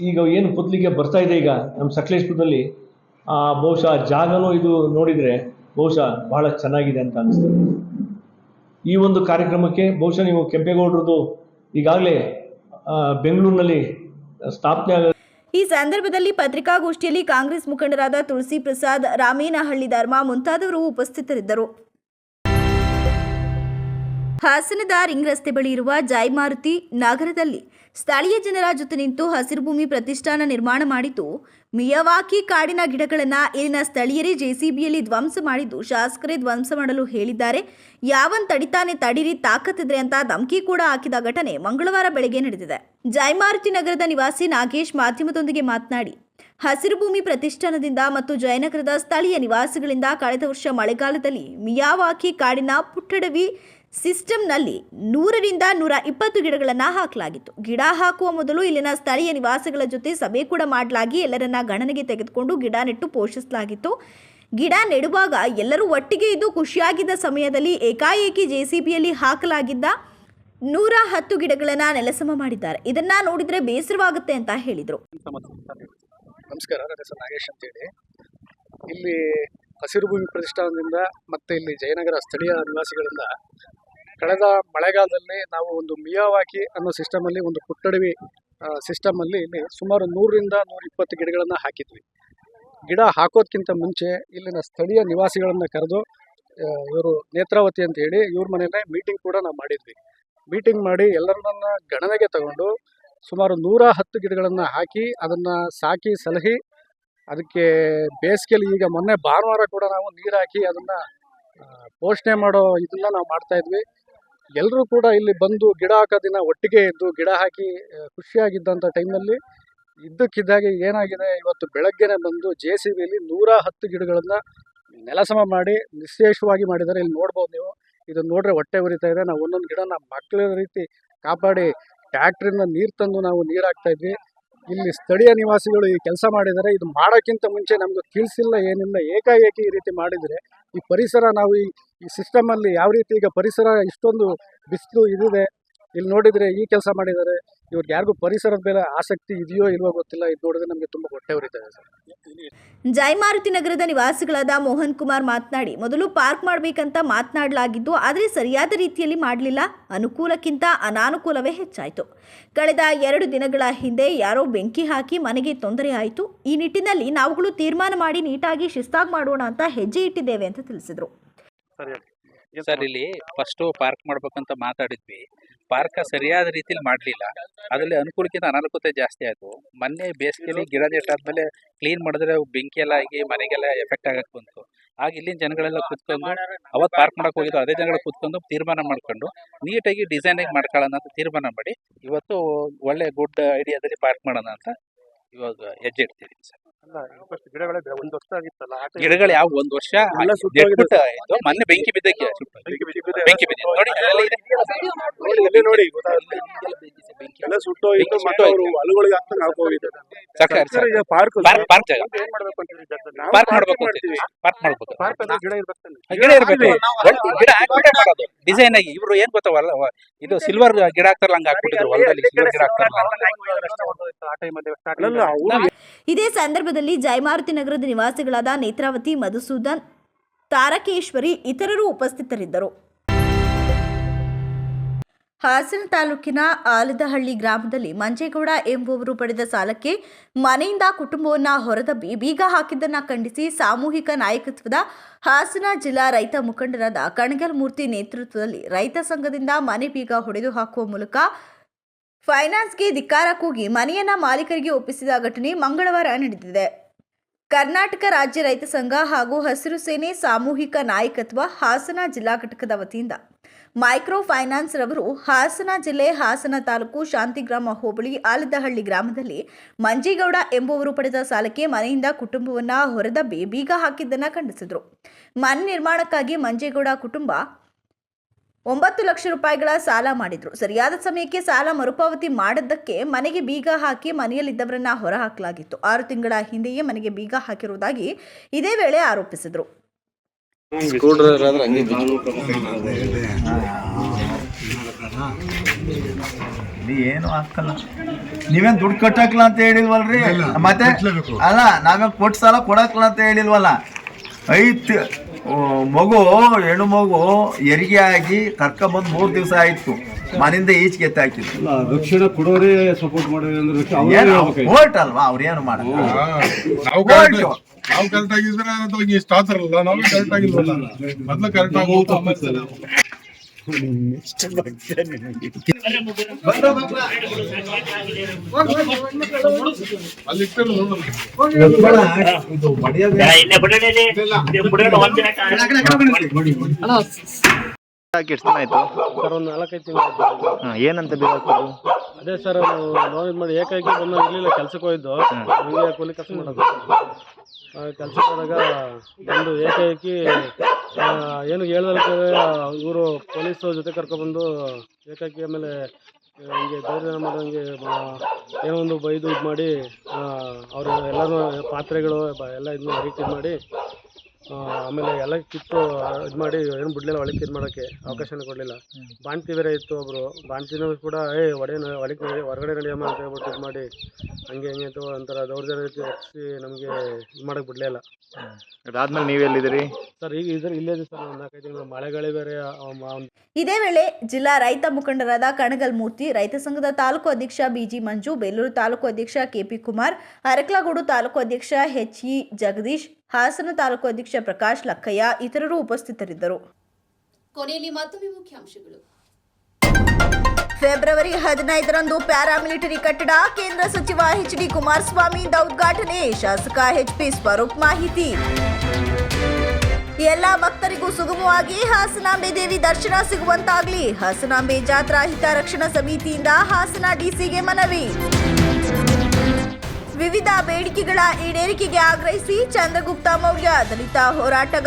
ಈಗ ಏನು ಪುತ್ಲಿಕೆ ಬರ್ತಾ ಇದೆ ಈಗ ನಮ್ಮ ಸಕಲೇಶ್ಪುರದಲ್ಲಿ, ಬಹುಶಃ ಜಾಗನೂ ಇದು ನೋಡಿದರೆ ಬಹುಶಃ ಭಾಳ ಚೆನ್ನಾಗಿದೆ ಅಂತ ಅನಿಸ್ತದೆ. ಈ ಒಂದು ಕಾರ್ಯಕ್ರಮಕ್ಕೆ ಬಹುಶಃ ನೀವು ಕೆಂಪೇಗೌಡರದು ಈಗಾಗಲೇ ಬೆಂಗಳೂರಿನಲ್ಲಿ ಸ್ಥಾಪನೆ ಆಗ. ಈ ಸಂದರ್ಭದಲ್ಲಿ ಪತ್ರಿಕಾಗೋಷ್ಠಿಯಲ್ಲಿ ಕಾಂಗ್ರೆಸ್ ಮುಖಂಡರಾದ ತುಳಸಿ ಪ್ರಸಾದ್, ರಾಮೇನಹಳ್ಳಿ ಧರ್ಮ ಮುಂತಾದವರು ಉಪಸ್ಥಿತರಿದ್ದರು. ಹಾಸನದ ರಿಂಗ್ ರಸ್ತೆ ಬಳಿ ಇರುವ ಜಯಮಾರುತಿ ನಗರದಲ್ಲಿ ಸ್ಥಳೀಯ ಜನರ ಜೊತೆ ನಿಂತು ಹಸಿರು ಭೂಮಿ ಪ್ರತಿಷ್ಠಾನ ನಿರ್ಮಾಣ ಮಾಡಿದ್ದು, ಮಿಯಾವಾಕಿ ಕಾಡಿನ ಗಿಡಗಳನ್ನು ಇಲ್ಲಿನ ಸ್ಥಳೀಯರೇ ಜೆಸಿಬಿಯಲ್ಲಿ ಧ್ವಂಸ ಮಾಡಿದ್ದು, ಶಾಸಕರೇ ಧ್ವಂಸ ಮಾಡಲು ಹೇಳಿದ್ದಾರೆ. ಯಾವನ್ ತಡಿತಾನೆ ತಡೀರಿ, ತಾಕತ್ತಿದ್ರೆ ಅಂತ ಧಮಕಿ ಕೂಡ ಹಾಕಿದ ಘಟನೆ ಮಂಗಳವಾರ ಬೆಳಗ್ಗೆ ನಡೆದಿದೆ. ಜಯಮಾರುತಿ ನಗರದ ನಿವಾಸಿ ನಾಗೇಶ್ ಮಾಧ್ಯಮದೊಂದಿಗೆ ಮಾತನಾಡಿ, ಹಸಿರು ಭೂಮಿ ಪ್ರತಿಷ್ಠಾನದಿಂದ ಮತ್ತು ಜಯನಗರದ ಸ್ಥಳೀಯ ನಿವಾಸಿಗಳಿಂದ ಕಳೆದ ವರ್ಷ ಮಳೆಗಾಲದಲ್ಲಿ ಮಿಯಾವಾಕಿ ಕಾಡಿನ ಪುಟ್ಟಡವಿ ಸಿಸ್ಟಮ್ನಲ್ಲಿ 100ರಿಂದ 120 ಗಿಡಗಳನ್ನು ಹಾಕಲಾಗಿತ್ತು. ಗಿಡ ಹಾಕುವ ಮೊದಲು ಇಲ್ಲಿನ ಸ್ಥಳೀಯ ನಿವಾಸಿಗಳ ಜೊತೆ ಸಭೆ ಕೂಡ ಮಾಡಲಾಗಿ ಎಲ್ಲರನ್ನ ಗಣನೆಗೆ ತೆಗೆದುಕೊಂಡು ಗಿಡ ನೆಟ್ಟು ಪೋಷಿಸಲಾಗಿತ್ತು. ಗಿಡ ನೆಡುವಾಗ ಎಲ್ಲರೂ ಒಟ್ಟಿಗೆ ಇದ್ದು ಖುಷಿಯಾಗಿದ್ದ ಸಮಯದಲ್ಲಿ ಏಕಾಏಕಿ ಜೆಸಿಬಿಯಲ್ಲಿ ಹಾಕಲಾಗಿದ್ದ 110 ಗಿಡಗಳನ್ನು ನೆಲಸಮ ಮಾಡಿದ್ದಾರೆ. ಇದನ್ನ ನೋಡಿದ್ರೆ ಬೇಸರವಾಗುತ್ತೆ ಅಂತ ಹೇಳಿದರು. ನಮಸ್ಕಾರ, ನನ್ನ ಹೆಸರು ನಾಗೇಶ್ ಅಂತೇಳಿ. ಇಲ್ಲಿ ಹಸಿರು ಭೂಮಿ ಪ್ರತಿಷ್ಠಾನದಿಂದ ಮತ್ತು ಇಲ್ಲಿ ಜಯನಗರ ಸ್ಥಳೀಯ ನಿವಾಸಿಗಳಿಂದ ಕಳೆದ ಮಳೆಗಾಲದಲ್ಲಿ ನಾವು ಒಂದು ಮಿಯಾವಾಕಿ ಅನ್ನೋ ಸಿಸ್ಟಮಲ್ಲಿ, ಒಂದು ಪುಟ್ಟಡವಿ ಸಿಸ್ಟಮಲ್ಲಿ ಇಲ್ಲಿ ಸುಮಾರು 100ರಿಂದ 120 ಗಿಡಗಳನ್ನು ಹಾಕಿದ್ವಿ. ಗಿಡ ಹಾಕೋದಕ್ಕಿಂತ ಮುಂಚೆ ಇಲ್ಲಿನ ಸ್ಥಳೀಯ ನಿವಾಸಿಗಳನ್ನು ಕರೆದು, ಇವರು ನೇತ್ರಾವತಿ ಅಂತ ಹೇಳಿ ಇವ್ರ ಮನೆಯಲ್ಲೇ ಮೀಟಿಂಗ್ ಕೂಡ ನಾವು ಮಾಡಿದ್ವಿ. ಮೀಟಿಂಗ್ ಮಾಡಿ ಎಲ್ಲರನ್ನ ಗಣನೆಗೆ ತಗೊಂಡು ಸುಮಾರು 110 ಗಿಡಗಳನ್ನು ಹಾಕಿ ಅದನ್ನು ಸಾಕಿ ಸಲಹಿ, ಅದಕ್ಕೆ ಬೇಸಿಗೆಯಲ್ಲಿ ಈಗ ಮೊನ್ನೆ ಭಾನುವಾರ ಕೂಡ ನಾವು ನೀರು ಹಾಕಿ ಅದನ್ನು ಪೋಷಣೆ ಮಾಡೋ ಇದನ್ನ ನಾವು ಮಾಡ್ತಾ ಇದ್ವಿ. ಎಲ್ಲರೂ ಕೂಡ ಇಲ್ಲಿ ಬಂದು ಗಿಡ ಹಾಕೋ ದಿನ ಒಟ್ಟಿಗೆ ಇದ್ದು ಗಿಡ ಹಾಕಿ ಖುಷಿಯಾಗಿದ್ದಂಥ ಟೈಮಲ್ಲಿ ಇದ್ದಕ್ಕಿದ್ದಾಗೆ ಏನಾಗಿದೆ, ಇವತ್ತು ಬೆಳಗ್ಗೆನೆ ಬಂದು JCBಯಲ್ಲಿ 110 ಗಿಡಗಳನ್ನು ನೆಲಸಮ ಮಾಡಿ ನಿಶ್ಶೇಷವಾಗಿ ಮಾಡಿದ್ದಾರೆ. ಇಲ್ಲಿ ನೋಡ್ಬೋದು ನೀವು, ಇದನ್ನು ನೋಡ್ರೆ ಹೊಟ್ಟೆ ಉರಿತಾ ಇದೆ. ನಾವು ಒಂದೊಂದು ಗಿಡನ ಮಕ್ಕಳ ರೀತಿ ಕಾಪಾಡಿ ಟ್ಯಾಕ್ಟ್ರಿಂದ ನೀರು ತಂದು ನಾವು ನೀರು ಹಾಕ್ತಾ ಇದ್ವಿ. ಇಲ್ಲಿ ಸ್ಥಳೀಯ ನಿವಾಸಿಗಳು ಈ ಕೆಲಸ ಮಾಡಿದ್ದಾರೆ. ಇದು ಮಾಡೋಕ್ಕಿಂತ ಮುಂಚೆ ನಮ್ಗೆ ತಿಳಿಸಿಲ್ಲ, ಏನಿಲ್ಲ, ಏಕಾಏಕಿ ಈ ರೀತಿ ಮಾಡಿದರೆ ಈ ಪರಿಸರ, ನಾವು ಈ ಸಿಸ್ಟಮಲ್ಲಿ ಯಾವ ರೀತಿ ಈಗ ಪರಿಸರ ಇಷ್ಟೊಂದು ಬಿಸಿಲು ಇದಿದೆ, ಇಲ್ಲಿ ನೋಡಿದರೆ ಈ ಕೆಲಸ ಮಾಡಿದ್ದಾರೆ. ಇವ್ರಿಗೆ ಯಾರಿಗೂ ಪರಿಸರದ ಮೇಲೆ ಆಸಕ್ತಿ ಇದೆಯೋ ಇಲ್ವೋ ಗೊತ್ತಿಲ್ಲ. ಇದು ನೋಡಿದ್ರೆ ನಮಗೆ ತುಂಬ ಹೊಟ್ಟೆ ಉರಿತದೆ ಸರ್. ಜಯಮಾರುತಿ ನಗರದ ನಿವಾಸಿಗಳಾದ ಮೋಹನ್ ಕುಮಾರ್ ಮಾತನಾಡಿ, ಮೊದಲು ಪಾರ್ಕ್ ಮಾಡಬೇಕಂತ ಮಾತನಾಡಲಾಗಿದ್ದು, ಆದರೆ ಸರಿಯಾದ ರೀತಿಯಲ್ಲಿ ಮಾಡಲಿಲ್ಲ. ಅನುಕೂಲಕ್ಕಿಂತ ಅನಾನುಕೂಲವೇ ಹೆಚ್ಚಾಯಿತು. ಕಳೆದ 2 ದಿನಗಳ ಹಿಂದೆ ಯಾರೋ ಬೆಂಕಿ ಹಾಕಿ ಮನೆಗೆ ತೊಂದರೆ ಆಯಿತು. ಈ ನಿಟ್ಟಿನಲ್ಲಿ ನಾವುಗಳು ತೀರ್ಮಾನ ಮಾಡಿ ನೀಟಾಗಿ ಶಿಸ್ತಾಗಿ ಮಾಡೋಣ ಅಂತ ಹೆಜ್ಜೆ ಇಟ್ಟಿದ್ದೇವೆ ಅಂತ ತಿಳಿಸಿದರು. ಸರ್, ಇಲ್ಲಿ ಫಸ್ಟು ಪಾರ್ಕ್ ಮಾಡ್ಬೇಕಂತ ಮಾತಾಡಿದ್ವಿ. ಪಾರ್ಕ ಸರಿಯಾದ ರೀತಿಲಿ ಮಾಡಲಿಲ್ಲ. ಅದರಲ್ಲಿ ಅನುಕೂಲಕ್ಕಿಂತ ಅನಾನುಕೂಲತೆ ಜಾಸ್ತಿ ಆಯಿತು. ಮೊನ್ನೆ ಬೇಸಿಗೆಯಲ್ಲಿ ಗಿಡ ನೆಟ್ಟಾದ್ಮೇಲೆ ಕ್ಲೀನ್ ಮಾಡಿದ್ರೆ ಬೆಂಕಿ ಎಲ್ಲ ಆಗಿ ಮನೆಗೆಲ್ಲ ಎಫೆಕ್ಟ್ ಆಗಕ್ಕೆ ಬಂತು. ಆಗ ಇಲ್ಲಿನ ಜನಗಳೆಲ್ಲ ಕೂತ್ಕೊಂಡು, ಅವತ್ತು ಪಾರ್ಕ್ ಮಾಡಕ್ಕೆ ಹೋಗಿದ್ದು ಅದೇ ಜನಗಳು ಕೂತ್ಕೊಂಡು ತೀರ್ಮಾನ ಮಾಡ್ಕೊಂಡು ನೀಟಾಗಿ ಡಿಸೈನಾಗಿ ಮಾಡ್ಕೊಳ್ಳೋಣ ಅಂತ ತೀರ್ಮಾನ ಮಾಡಿ ಇವತ್ತು ಒಳ್ಳೆ ಗುಡ್ ಐಡಿಯಾದಲ್ಲಿ ಪಾರ್ಕ್ ಮಾಡೋಣ ಅಂತ ಇವಾಗ ಹೆಜ್ಜೆ ಇಡ್ತೀವಿ ಸರ್. ಗಿಡಗಳು ಯಾವ 1 ವರ್ಷ ನೆಟ್ಬಿಟ್ಟು ಆಯ್ತು. ಮೊನ್ನೆ ಬೆಂಕಿ ಬಿದ್ದಕ್ಕೆ ಬೆಂಕಿ ಬಿದ್ದಿದೆ ನೋಡಿ, ಅಲ್ಲೆಲ್ಲ ಇದೆ. ಸರ್ಕಾರ ಪಾರ್ಕ್ ಜಾಗ ಪಾರ್ಕ್ ಮಾಡ್ಬೇಕು ಅಂತಿದ್ವಿ. ಪಾರ್ಕ್ ಮಾಡ್ಬೇಕು, ಗಿಡ ಇರ್ಬೇಕು. ಗಿಡ ಹಾಕ್ಬಿಟ್ಟೆ ಮಾಡೋದು ಡಿಸೈನ್ ಆಗಿ. ಇವ್ರು ಏನ್ ಗೊತ್ತವಲ್ಲ, ಇದು ಸಿಲ್ವರ್ ಗಿಡ ಹಾಕ್ತಾರಲ್ಲ, ಹಂಗ ಹಾಕ್ಬಿಟ್ಟಿದ್ರು ಹೊಲದಲ್ಲಿ ಸಿಲ್ವರ್ ಗಿಡ ಹಾಕ್ತಾರಲ್ಲ. ಇದೇ ಸಂದರ್ಭದಲ್ಲಿ ಜಯಮಾರುತಿ ನಗರದ ನಿವಾಸಿಗಳಾದ ನೇತ್ರಾವತಿ, ಮಧುಸೂದನ್, ತಾರಕೇಶ್ವರಿ ಇತರರು ಉಪಸ್ಥಿತರಿದ್ದರು. ಹಾಸನ ತಾಲೂಕಿನ ಆಲದಹಳ್ಳಿ ಗ್ರಾಮದಲ್ಲಿ ಮಂಜೇಗೌಡ ಎಂಬುವರು ಪಡೆದ ಸಾಲಕ್ಕೆ ಮನೆಯಿಂದ ಕುಟುಂಬವನ್ನು ಹೊರದಬ್ಬಿ ಬೀಗ ಹಾಕಿದ್ದನ್ನು ಖಂಡಿಸಿ ಸಾಮೂಹಿಕ ನಾಯಕತ್ವದ ಹಾಸನ ಜಿಲ್ಲಾ ರೈತ ಮುಖಂಡರಾದ ಕಣಗಲ್ ಮೂರ್ತಿ ನೇತೃತ್ವದಲ್ಲಿ ರೈತ ಸಂಘದಿಂದ ಮನೆ ಬೀಗ ಹೊಡೆದು ಹಾಕುವ ಮೂಲಕ ಫೈನಾನ್ಸ್ಗೆ ಧಿಕ್ಕಾರ ಕೂಗಿ ಮನೆಯನ್ನ ಮಾಲೀಕರಿಗೆ ಒಪ್ಪಿಸಿದ ಘಟನೆ ಮಂಗಳವಾರ ನಡೆದಿದೆ. ಕರ್ನಾಟಕ ರಾಜ್ಯ ರೈತ ಸಂಘ ಹಾಗೂ ಹಸಿರು ಸೇನೆ ಸಾಮೂಹಿಕ ನಾಯಕತ್ವ ಹಾಸನ ಜಿಲ್ಲಾ ಘಟಕದ ವತಿಯಿಂದ ಮೈಕ್ರೋ ಫೈನಾನ್ಸ್ ರವರು ಹಾಸನ ಜಿಲ್ಲೆ ಹಾಸನ ತಾಲೂಕು ಶಾಂತಿಗ್ರಾಮ ಹೋಬಳಿ ಆಲದಹಳ್ಳಿ ಗ್ರಾಮದಲ್ಲಿ ಮಂಜೇಗೌಡ ಎಂಬುವರು ಪಡೆದ ಸಾಲಕ್ಕೆ ಮನೆಯಿಂದ ಕುಟುಂಬವನ್ನು ಹೊರದಬ್ಬಿ ಬೀಗ ಹಾಕಿದ್ದನ್ನು ಖಂಡಿಸಿದರು. ಮನೆ ನಿರ್ಮಾಣಕ್ಕಾಗಿ ಮಂಜೇಗೌಡ ಕುಟುಂಬ 9 ಲಕ್ಷ ರೂಪಾಯಿಗಳ ಸಾಲ ಮಾಡಿದ್ರು. ಸರಿಯಾದ ಸಮಯಕ್ಕೆ ಸಾಲ ಮರುಪಾವತಿ ಮಾಡದ್ದಕ್ಕೆ ಮನೆಗೆ ಬೀಗ ಹಾಕಿ ಮನೆಯಲ್ಲಿದ್ದವರನ್ನ ಹೊರಹಾಕಲಾಗಿತ್ತು. 6 ತಿಂಗಳ ಹಿಂದೆಯೇ ಮನೆಗೆ ಬೀಗ ಹಾಕಿರುವುದಾಗಿ ಇದೇ ವೇಳೆ ಆರೋಪಿಸಿದರು. ಏನು ಹಾಕಲ್ಲ, ನೀವೇನ್ ದುಡ್ಡು ಕಟ್ಟಕ್ಲ ಅಂತ ಹೇಳಿಲ್ವಲ್ರಿ, ಮತ್ತೆ ಅಲ್ಲ ನಾವೇನ್ ಕೊಟ್ಟು ಸಾಲ ಕೊಡಕ್ಲ ಅಂತ ಹೇಳಿಲ್ವಲ್ಲ. ಐತ್ ಮಗು ಹೆಣ್ಣು ಮಗು ಹೆರಿಗೆ ಆಗಿ ಕರ್ಕೊಂಬಂದು 3 ದಿವಸ ಆಯ್ತು, ಮನೆಯಿಂದ ಈಚೆಗೆ ಎತ್ತಾಕಿದ್ರು. ರಕ್ಷಣೆ ಕೊಡೋರೇ ಸಪೋರ್ಟ್ ಮಾಡಿದ್ರೆ ಕೋರ್ಟ್ ಅಲ್ವಾ, ಅವ್ರೇನು ಮಾಡಲ್ಲ. ನಾವು ಕರೆಕ್ಟ್ ಆಗಿದ್ರೆ ಇಷ್ಟ ಆತರಲ್ಲ, ನಾವು ಕರೆಕ್ಟ್ ಆಗಿಲ್ವಲ್ಲ, ಮೊದ್ಲು ಕರೆಕ್ಟ್ ಆಗೋದು ಸರ್ ಒಂದು 4-5 ತಿಂಗಳು ಏನಂತ ಬೇಕು ಅದೇ ಸರ್ ಲೋನ್ ಇದು ಮಾಡಿ ಏಕಾಏಕಿ ಬಂದು ಇರಲಿಲ್ಲ, ಕೆಲ್ಸಕ್ಕೆ ಹೋಗಿದ್ದು, ಹಂಗೆ ಕೂಲಿ ಕೆಲಸ ಮಾಡೋದು. ಕೆಲ್ಸಕ್ಕೆ ಹೋದಾಗ ಬಂದು ಏಕಾಏಕಿ ಏನು ಹೇಳ್ದಲ್ಕೆ ಇವರು ಪೊಲೀಸ್ ಜೊತೆ ಕರ್ಕೊಬಂದು ಏಕಾಏಕಿ ಆಮೇಲೆ ಹಿಂಗೆ ಧೈರ್ಯ ಮಾಡೋಂಗೆ ಏನೋ ಒಂದು ಬೈದು ಇದು ಮಾಡಿ ಅವರು ಎಲ್ಲರೂ ಪಾತ್ರೆಗಳು ಎಲ್ಲ ಇದನ್ನ ರೀತಿ ಇದು ಮಾಡಿ ಆಮೇಲೆ ಎಲ್ಲ ಕಿತ್ತು ಇದು ಮಾಡಿ ಏನು ಬಿಡಲಿಲ್ಲ, ಒಳಗೆ ಇದು ಮಾಡೋಕ್ಕೆ ಅವಕಾಶನೇ ಕೊಡಲಿಲ್ಲ. ಬಾಣ್ತಿ ಬೇರೆ ಇತ್ತು, ಒಬ್ಬರು ಬಾಣ್ತಿನೂ ಕೂಡ ಹೊರಗಡೆ ನಡೆಯಮ್ಮ ಅಂತ ಹೇಳ್ಬಿಟ್ಟು ಇದು ಮಾಡಿ ಹಂಗೆ ಹಂಗೆ ಅಂತ ಒಂಥರ ದೌರ್ಜನ್ಯ ರೀತಿ ಒಪ್ಪಿಸಿ ನಮಗೆ ಇದು ಮಾಡೋಕ್ಕೆ ಬಿಡಲಿಲ್ಲ. ಅದಾದ್ಮೇಲೆ ನೀವೆಲ್ಲಿದ್ದೀರಿ ಸರ್? ಈಗ ಇಲ್ಲೇ ಇದೆ ಸರ್, 4-5 ತಿಂಗಳು ಮಳೆಗಾಳಿ ಬೇರೆ. ಇದೇ ವೇಳೆ ಜಿಲ್ಲಾ ರೈತ ಮುಖಂಡರಾದ ಕಣಗಲ್ ಮೂರ್ತಿ, ರೈತ ಸಂಘದ ತಾಲೂಕು ಅಧ್ಯಕ್ಷ ಬಿಜಿ ಮಂಜು, ಬೇಲೂರು ತಾಲೂಕು ಅಧ್ಯಕ್ಷ ಕೆಪಿ ಕುಮಾರ್, ಅರಕಲಗೂಡು ತಾಲೂಕು ಅಧ್ಯಕ್ಷ ಎಚ್ಇ ಜಗದೀಶ್, ಹಾಸನ ತಾಲೂಕು ಅಧ್ಯಕ್ಷ ಪ್ರಕಾಶ್ ಲಕ್ಕಯ್ಯ ಇತರರು ಉಪಸ್ಥಿತರಿದ್ದರು. ಕೊನೆಯಲ್ಲಿ ಮತ್ತೊಮ್ಮೆ ಮುಖ್ಯಾಂಶಗಳು. ಫೆಬ್ರವರಿ 15ರಂದು ಪ್ಯಾರಾಮಿಲಿಟರಿ ಕಟ್ಟಡ ಕೇಂದ್ರ ಸಚಿವ ಎಚ್ಡಿ ಕುಮಾರಸ್ವಾಮಿಯಿಂದ ಉದ್ಘಾಟನೆ, ಶಾಸಕ ಎಚ್ಪಿ ಸ್ವರೂಪ್ ಮಾಹಿತಿ. ಎಲ್ಲ ಭಕ್ತರಿಗೂ ಸುಗಮವಾಗಿ ಹಾಸನಾಂಬೆ ದೇವಿ ದರ್ಶನ ಸಿಗುವಂತಾಗಲಿ, ಹಾಸನಾಂಬೆ ಜಾತ್ರಾ ಹಿತರಕ್ಷಣಾ ಸಮಿತಿಯಿಂದ ಹಾಸನ ಡಿಸಿಗೆ ಮನವಿ. ವಿವಿಧ ಬೇಡಿಕೆಗಳ ಈಡೇರಿಕೆಗೆ ಆಗ್ರಹಿಸಿ ಚಂದ್ರಗುಪ್ತ ಮೌರ್ಯ ದಲಿತ ಹೋರಾಟಗಾರ